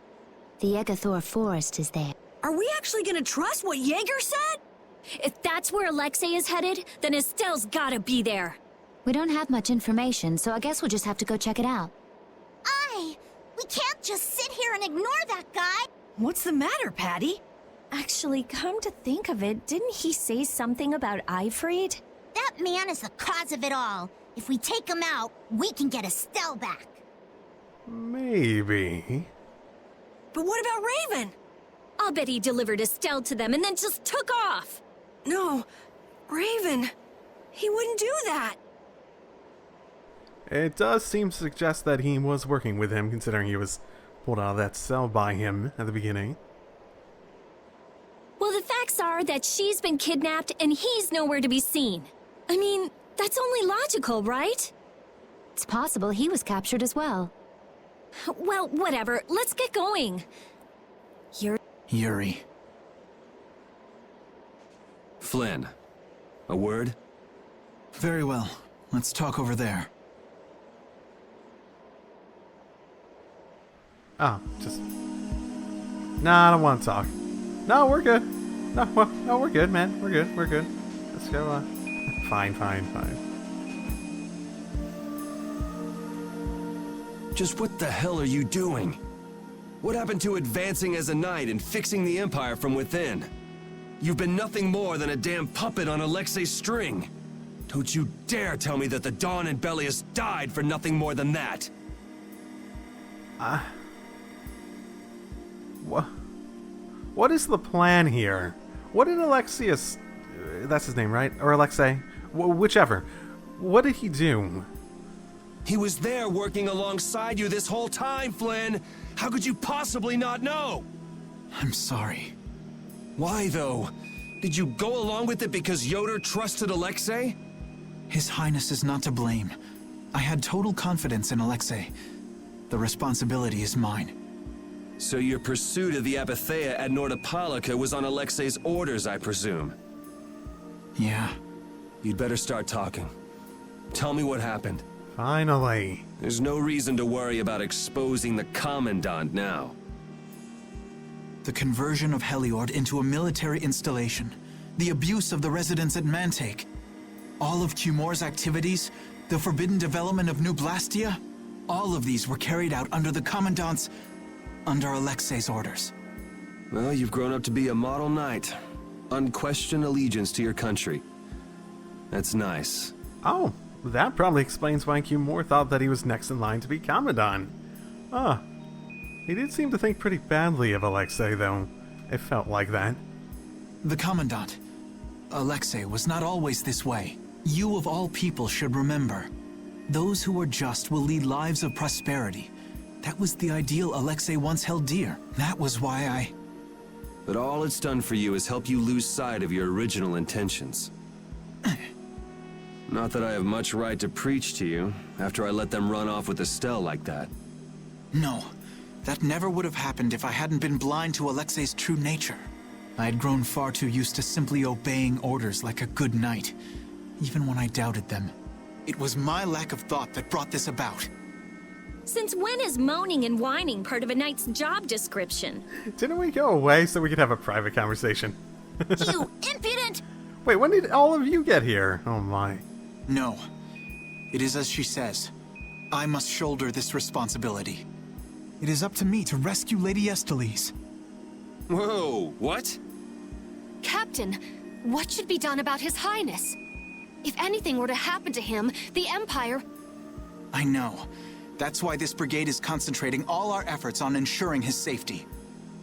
The Egathor forest is there. Are we actually gonna trust what Jaeger said? If that's where Alexei is headed, then Estelle's gotta be there. We don't have much information, so I guess we'll just have to go check it out. We can't just sit here and ignore that guy. What's the matter, Patty? Actually, come to think of it, didn't he say something about Eifried? That man is the cause of it all. If we take him out, we can get Estelle back. Maybe. But what about Raven? I'll bet he delivered Estelle to them and then just took off. No, Raven. He wouldn't do that. It does seem to suggest that he was working with him, considering he was pulled out of that cell by him at the beginning. Well, the facts are that she's been kidnapped and he's nowhere to be seen. I mean, that's only logical, right? It's possible he was captured as well. Well, whatever. Let's get going. Yuri. Flynn, a word? Very well. Let's talk over there. Oh, just... Nah, I don't want to talk. No, we're good. No, we're good, man. We're good. Let's go, Fine. Just what the hell are you doing? What happened to advancing as a knight and fixing the Empire from within? You've been nothing more than a damn puppet on Alexei's string. Don't you dare tell me that the Dawn and Belius died for nothing more than that. What is the plan here? What did Alexius... that's his name, right? Or Alexei? Whichever. What did he do? He was there working alongside you this whole time, Flynn! How could you possibly not know? I'm sorry. Why, though? Did you go along with it because Yoder trusted Alexei? His Highness is not to blame. I had total confidence in Alexei. The responsibility is mine. So your pursuit of the Apatheia at Nordopolica was on Alexei's orders, I presume? Yeah. You'd better start talking. Tell me what happened. Finally. There's no reason to worry about exposing the Commandant now. The conversion of Heliord into a military installation. The abuse of the residents at Mantake. All of Cumor's activities. The forbidden development of New Blastia. All of these were carried out under the Commandant's... under Alexei's orders. Well, you've grown up to be a model knight. Unquestioned allegiance to your country. That's nice. Oh, that probably explains why Cumor thought that he was next in line to be Commandant. Ah. He did seem to think pretty badly of Alexei, though. It felt like that. The Commandant. Alexei was not always this way. You of all people should remember. Those who are just will lead lives of prosperity. That was the ideal Alexei once held dear. That was why I... But all it's done for you is help you lose sight of your original intentions. Not that I have much right to preach to you, after I let them run off with Estelle like that. No. That never would have happened if I hadn't been blind to Alexei's true nature. I had grown far too used to simply obeying orders like a good knight, even when I doubted them. It was my lack of thought that brought this about. Since when is moaning and whining part of a knight's job description? Didn't we go away so we could have a private conversation? You impudent! Wait, when did all of you get here? Oh my. No. It is as she says. I must shoulder this responsibility. It is up to me to rescue Lady Estellise. Whoa, what? Captain, what should be done about His Highness? If anything were to happen to him, the Empire... I know. That's why this brigade is concentrating all our efforts on ensuring his safety.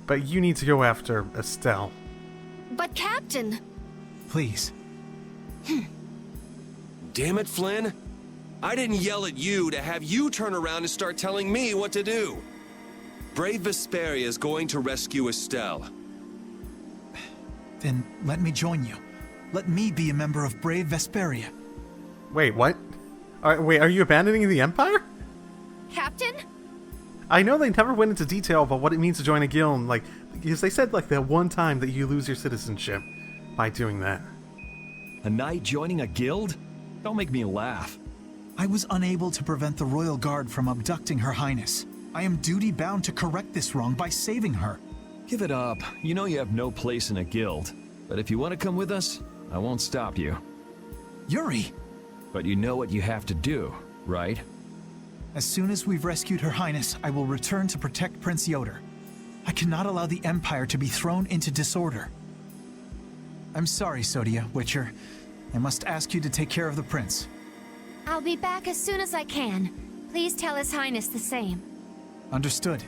But you need to go after Estelle. But Captain... Please. Damn it, Flynn. I didn't yell at you to have you turn around and start telling me what to do. Brave Vesperia is going to rescue Estelle. Then let me join you. Let me be a member of Brave Vesperia. Wait, what? Wait, are you abandoning the Empire? Captain? I know they never went into detail about what it means to join a guild, like, because they said, like, that one time that you lose your citizenship by doing that. A knight joining a guild? Don't make me laugh. I was unable to prevent the Royal Guard from abducting Her Highness. I am duty-bound to correct this wrong by saving her. Give it up. You know you have no place in a guild. But if you want to come with us, I won't stop you. Yuri! But you know what you have to do, right? As soon as we've rescued Her Highness, I will return to protect Prince Yoder. I cannot allow the Empire to be thrown into disorder. I'm sorry, Sodia, Witcher. I must ask you to take care of the prince. I'll be back as soon as I can. Please tell His Highness the same. Understood.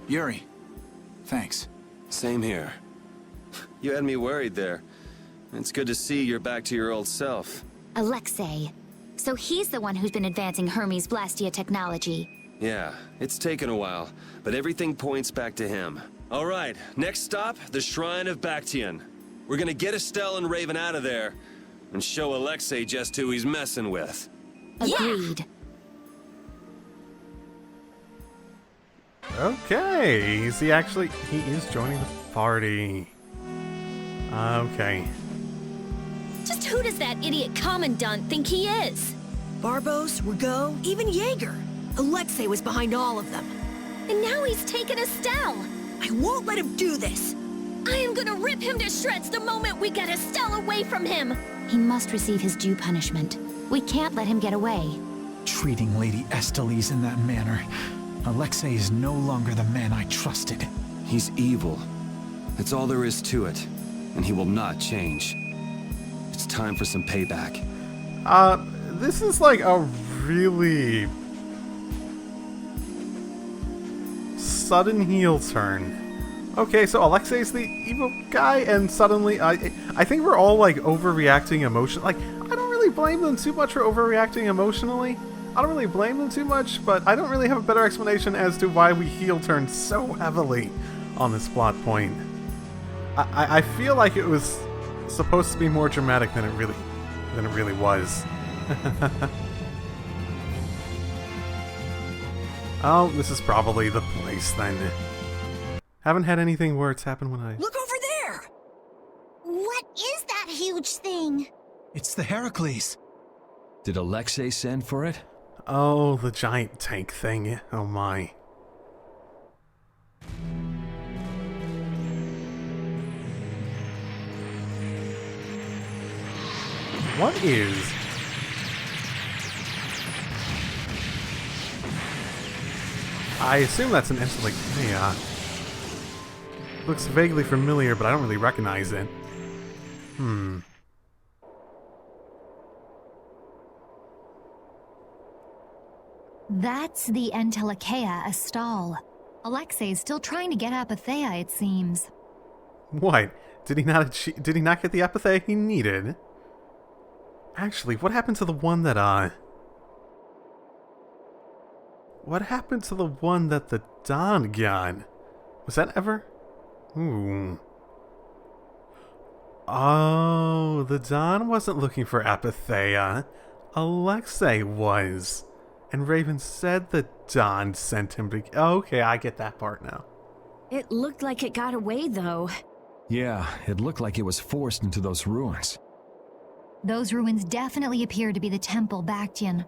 Yuri, thanks. Same here. You had me worried there. It's good to see you're back to your old self. Alexei. So he's the one who's been advancing Hermes Blastia technology. Yeah, it's taken a while, but everything points back to him. All right, next stop, the Shrine of Bactian. We're gonna get Estelle and Raven out of there, and show Alexei just who he's messing with. Agreed. Okay, is he actually... he is joining the party. Okay. Just who does that idiot Commandant think he is? Barbos, Rigaud, even Jaeger. Alexei was behind all of them. And now he's taken Estelle. I won't let him do this. I am gonna rip him to shreds the moment we get Estelle away from him. He must receive his due punishment. We can't let him get away. Treating Lady Estellise in that manner. Alexei is no longer the man I trusted. He's evil. That's all there is to it. And he will not change. It's time for some payback. This is like a really... sudden heel turn. Okay, so Alexei's the evil guy, and suddenly I think we're all like overreacting emotionally. Like, I don't really blame them too much for overreacting emotionally. I don't really blame them too much, but I don't really have a better explanation as to why we heel turned so heavily on this plot point. I feel like it was supposed to be more dramatic than it really was. Oh, this is probably the place then. Haven't had anything where it's happened when I... Look over there! What is that huge thing? It's the Heracles. Did Alexei send for it? Oh, the giant tank thing. Oh my. What is... I assume that's an Entelekea. Looks vaguely familiar, but I don't really recognize it. That's the Entelekea, a stall. Alexei's still trying to get Apatheia, it seems. What? Did he not get the Apatheia he needed? Actually, what happened to the one that, what happened to the one that the Don got? Was that ever? Ooh. Oh, the Don wasn't looking for Apatheia. Alexei was. And Raven said the Don sent him to... Okay, I get that part now. It looked like it got away, though. Yeah, it looked like it was forced into those ruins. Those ruins definitely appear to be the Temple Bactian.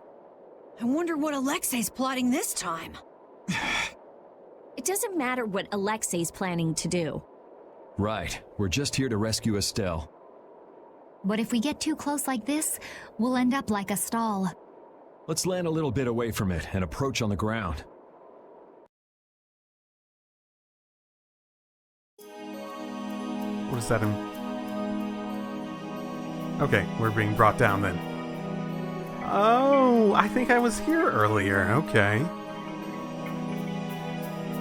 I wonder what Alexei's plotting this time. It doesn't matter what Alexei's planning to do. Right, we're just here to rescue Estelle. But if we get too close like this, we'll end up like a stall. Let's land a little bit away from it and approach on the ground. What is that in... Okay, we're being brought down then. Oh, I think I was here earlier. Okay.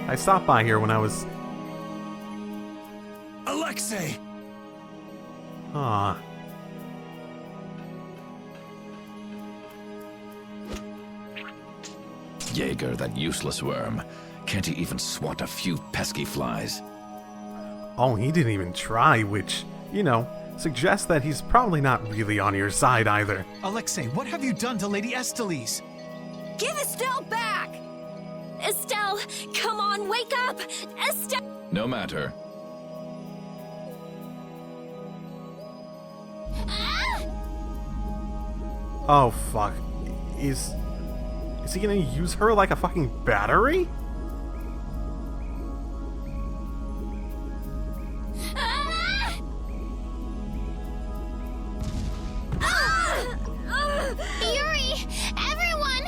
I stopped by here when I was... Alexei! Ah. Jaeger, that useless worm. Can't he even swat a few pesky flies? Oh, he didn't even try, which, you know, suggests that he's probably not really on your side either. Alexei, what have you done to Lady Estellise? Give Estelle back! Estelle, come on, wake up! Estelle! No matter. Oh, fuck. Is he gonna use her like a fucking battery? Yuri! Everyone!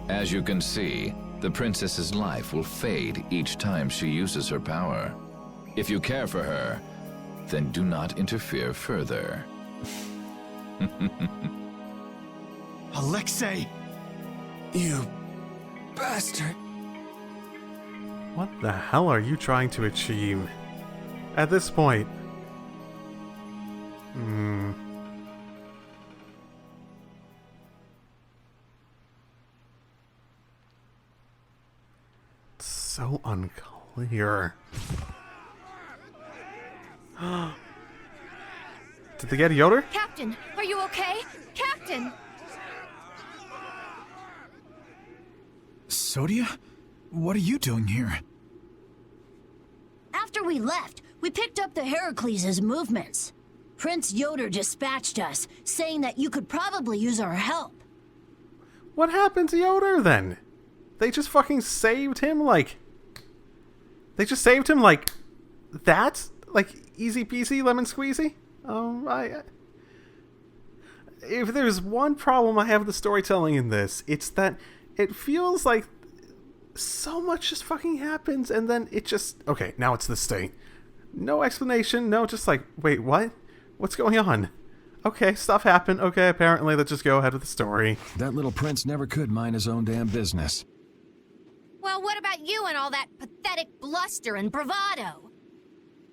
As you can see, the princess's life will fade each time she uses her power. If you care for her, then do not interfere further. Alexei! You bastard. What the hell are you trying to achieve? At this point... It's so unclear. Did they get Yoder? Captain, are you okay? Captain! Sodia? What are you doing here? After we left, we picked up the Heracles' movements. Prince Yoder dispatched us, saying that you could probably use our help. What happened to Yoder then? They just fucking saved him like... They just saved him like... That? Like, easy peasy, lemon squeezy? If there's one problem I have with the storytelling in this, it's that it feels like so much just fucking happens and then it just... Okay, now it's this state. No explanation, no, just like, wait, what? What's going on? Okay, stuff happened. Okay, apparently let's just go ahead with the story. That little prince never could mind his own damn business. Well, what about you and all that pathetic bluster and bravado?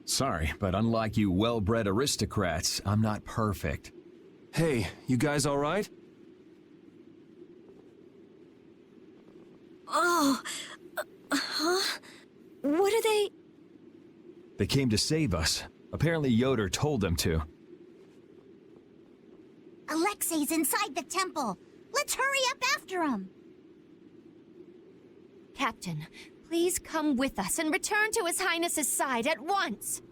Sorry, but unlike you well-bred aristocrats, I'm not perfect. Hey, you guys all right? Oh, huh? What are they? They came to save us. Apparently Yoder told them to. Alexei's inside the temple. Let's hurry up after him. Captain, please come with us and return to His Highness's side at once.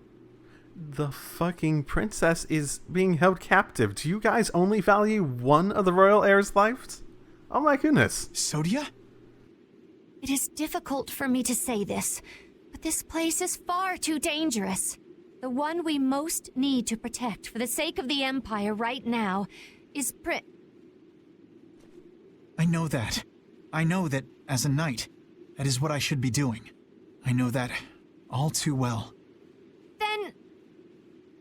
The fucking princess is being held captive. Do you guys only value one of the royal heirs' lives? Oh my goodness. Sodia? It is difficult for me to say this, but this place is far too dangerous. The one we most need to protect for the sake of the Empire right now is I know that. I know that, as a knight, that is what I should be doing. I know that all too well. Then...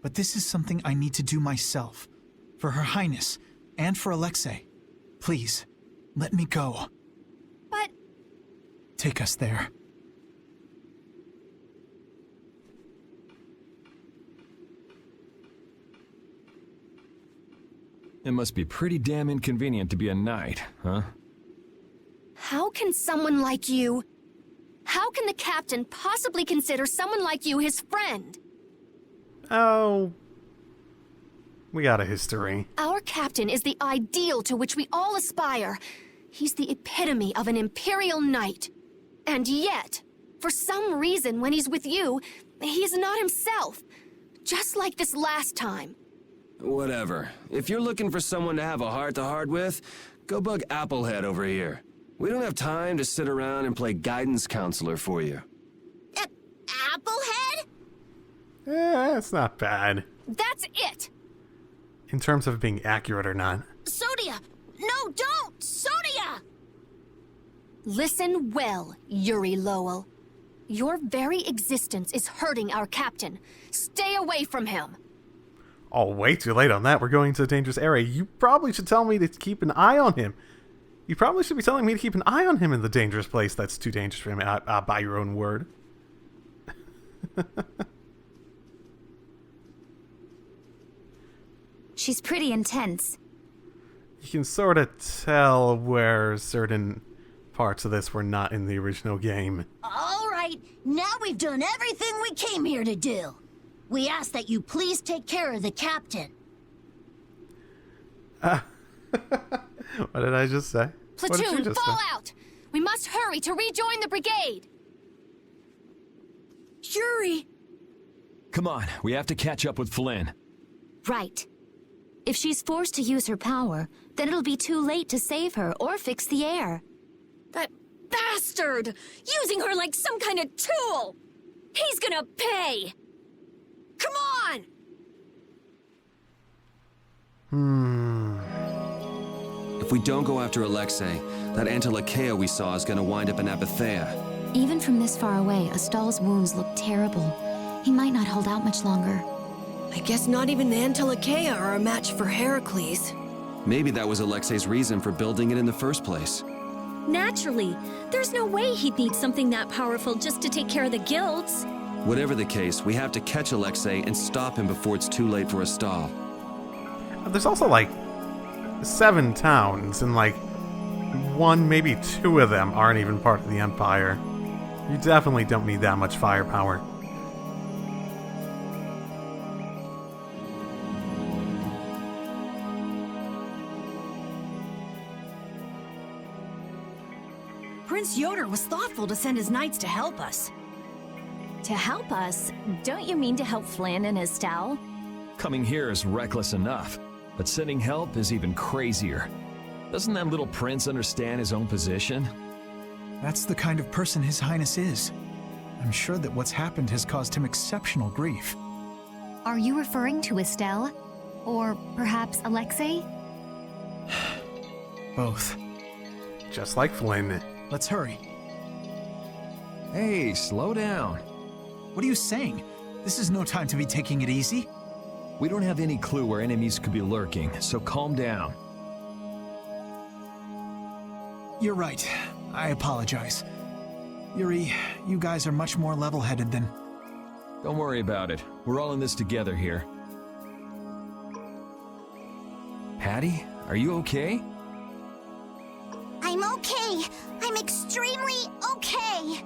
But this is something I need to do myself. For Her Highness, and for Alexei. Please, let me go. But... Take us there. It must be pretty damn inconvenient to be a knight, huh? How can someone like you... How can the captain possibly consider someone like you his friend? Oh... We got a history. Our captain is the ideal to which we all aspire. He's the epitome of an imperial knight. And yet, for some reason when he's with you, he's not himself. Just like this last time. Whatever. If you're looking for someone to have a heart-to-heart with, go bug Applehead over here. We don't have time to sit around and play guidance counselor for you. Applehead? It's not bad. That's it! In terms of being accurate or not. Sodia! No, don't! Sodia! Listen well, Yuri Lowell. Your very existence is hurting our captain. Stay away from him. Oh, way too late on that. We're going to a dangerous area. You probably should tell me to keep an eye on him. You probably should be telling me to keep an eye on him in the dangerous place that's too dangerous for him, by your own word. She's pretty intense. You can sort of tell where certain parts of this were not in the original game. All right, now we've done everything we came here to do. We ask that you please take care of the captain. What did I just say? Platoon, fall out! We must hurry to rejoin the brigade! Yuri! Come on, we have to catch up with Flynn. Right. If she's forced to use her power, then it'll be too late to save her or fix the air. That bastard! Using her like some kind of tool! He's gonna pay! Come on! If we don't go after Alexei, that Antilochea we saw is gonna wind up in Apathea. Even from this far away, Astal's wounds look terrible. He might not hold out much longer. I guess not even the Antilochea are a match for Heracles. Maybe that was Alexei's reason for building it in the first place. Naturally. There's no way he'd need something that powerful just to take care of the guilds. Whatever the case, we have to catch Alexei and stop him before it's too late for Astal. There's also, like, 7 towns, and, like, 1, maybe 2 of them aren't even part of the Empire. You definitely don't need that much firepower. Prince Yoder was thoughtful to send his knights to help us. To help us? Don't you mean to help Flynn and Astal? Coming here is reckless enough, but sending help is even crazier. Doesn't that little prince understand his own position? That's the kind of person His Highness is. I'm sure that what's happened has caused him exceptional grief. Are you referring to Estelle? Or perhaps Alexei? Both. Just like Flynn. Let's hurry. Hey, slow down. What are you saying? This is no time to be taking it easy. We don't have any clue where enemies could be lurking, so calm down. You're right. I apologize. Yuri, you guys are much more level-headed than... Don't worry about it. We're all in this together here. Patty, are you okay? I'm okay. I'm extremely okay.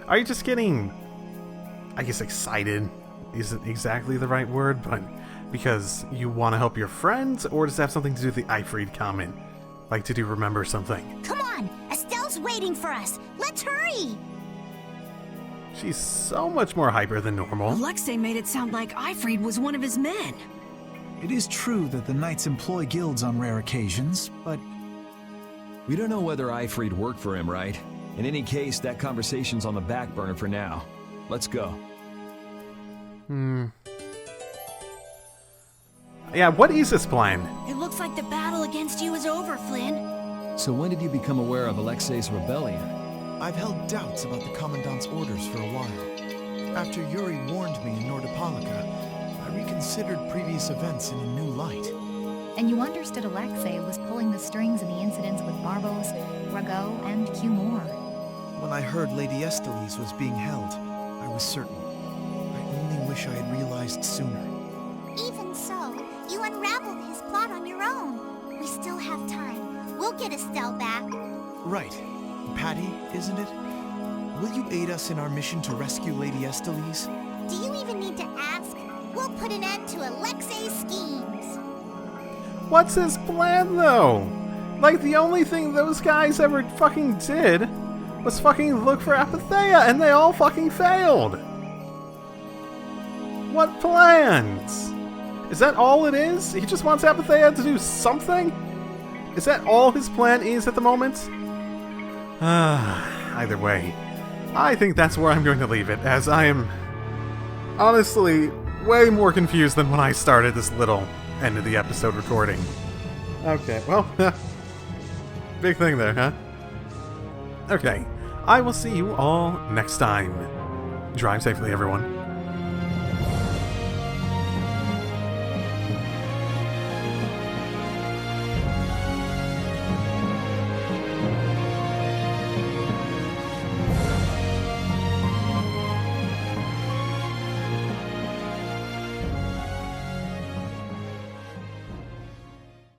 Are you just getting, I guess, excited isn't exactly the right word, but because you want to help your friends, or does it have something to do with the Ifreed comment? Like, did you remember something? Come on, Estelle's waiting for us. Let's hurry. She's so much more hyper than normal. Alexei made it sound like Ifreed was one of his men. It is true that the Knights employ guilds on rare occasions, but... We don't know whether Ifreed worked for him, right? In any case, that conversation's on the back burner for now. Let's go. Yeah, what is this plan? It looks like the battle against you is over, Flynn. So when did you become aware of Alexei's rebellion? I've held doubts about the Commandant's orders for a while. After Yuri warned me in Nordopolica, I reconsidered previous events in a new light. And you understood Alexei was pulling the strings in the incidents with Barbos, Rago, and Cumor. When I heard Lady Estellise was being held, I was certain. I only wish I had realized sooner. Even so, you unraveled his plot on your own. We still have time. We'll get Estelle back. Right. Patty, isn't it? Will you aid us in our mission to rescue Lady Estellise? Do you even need to ask? We'll put an end to Alexei's schemes. What's his plan, though? Like, the only thing those guys ever fucking did was fucking look for Apatheia, and they all fucking failed. What plans? Is that all it is? He just wants Apatheia to do something? Is that all his plan is at the moment? Either way, I think that's where I'm going to leave it, as I am honestly way more confused than when I started this little end of the episode recording. Okay, well, big thing there, huh? Okay, I will see you all next time. Drive safely, everyone.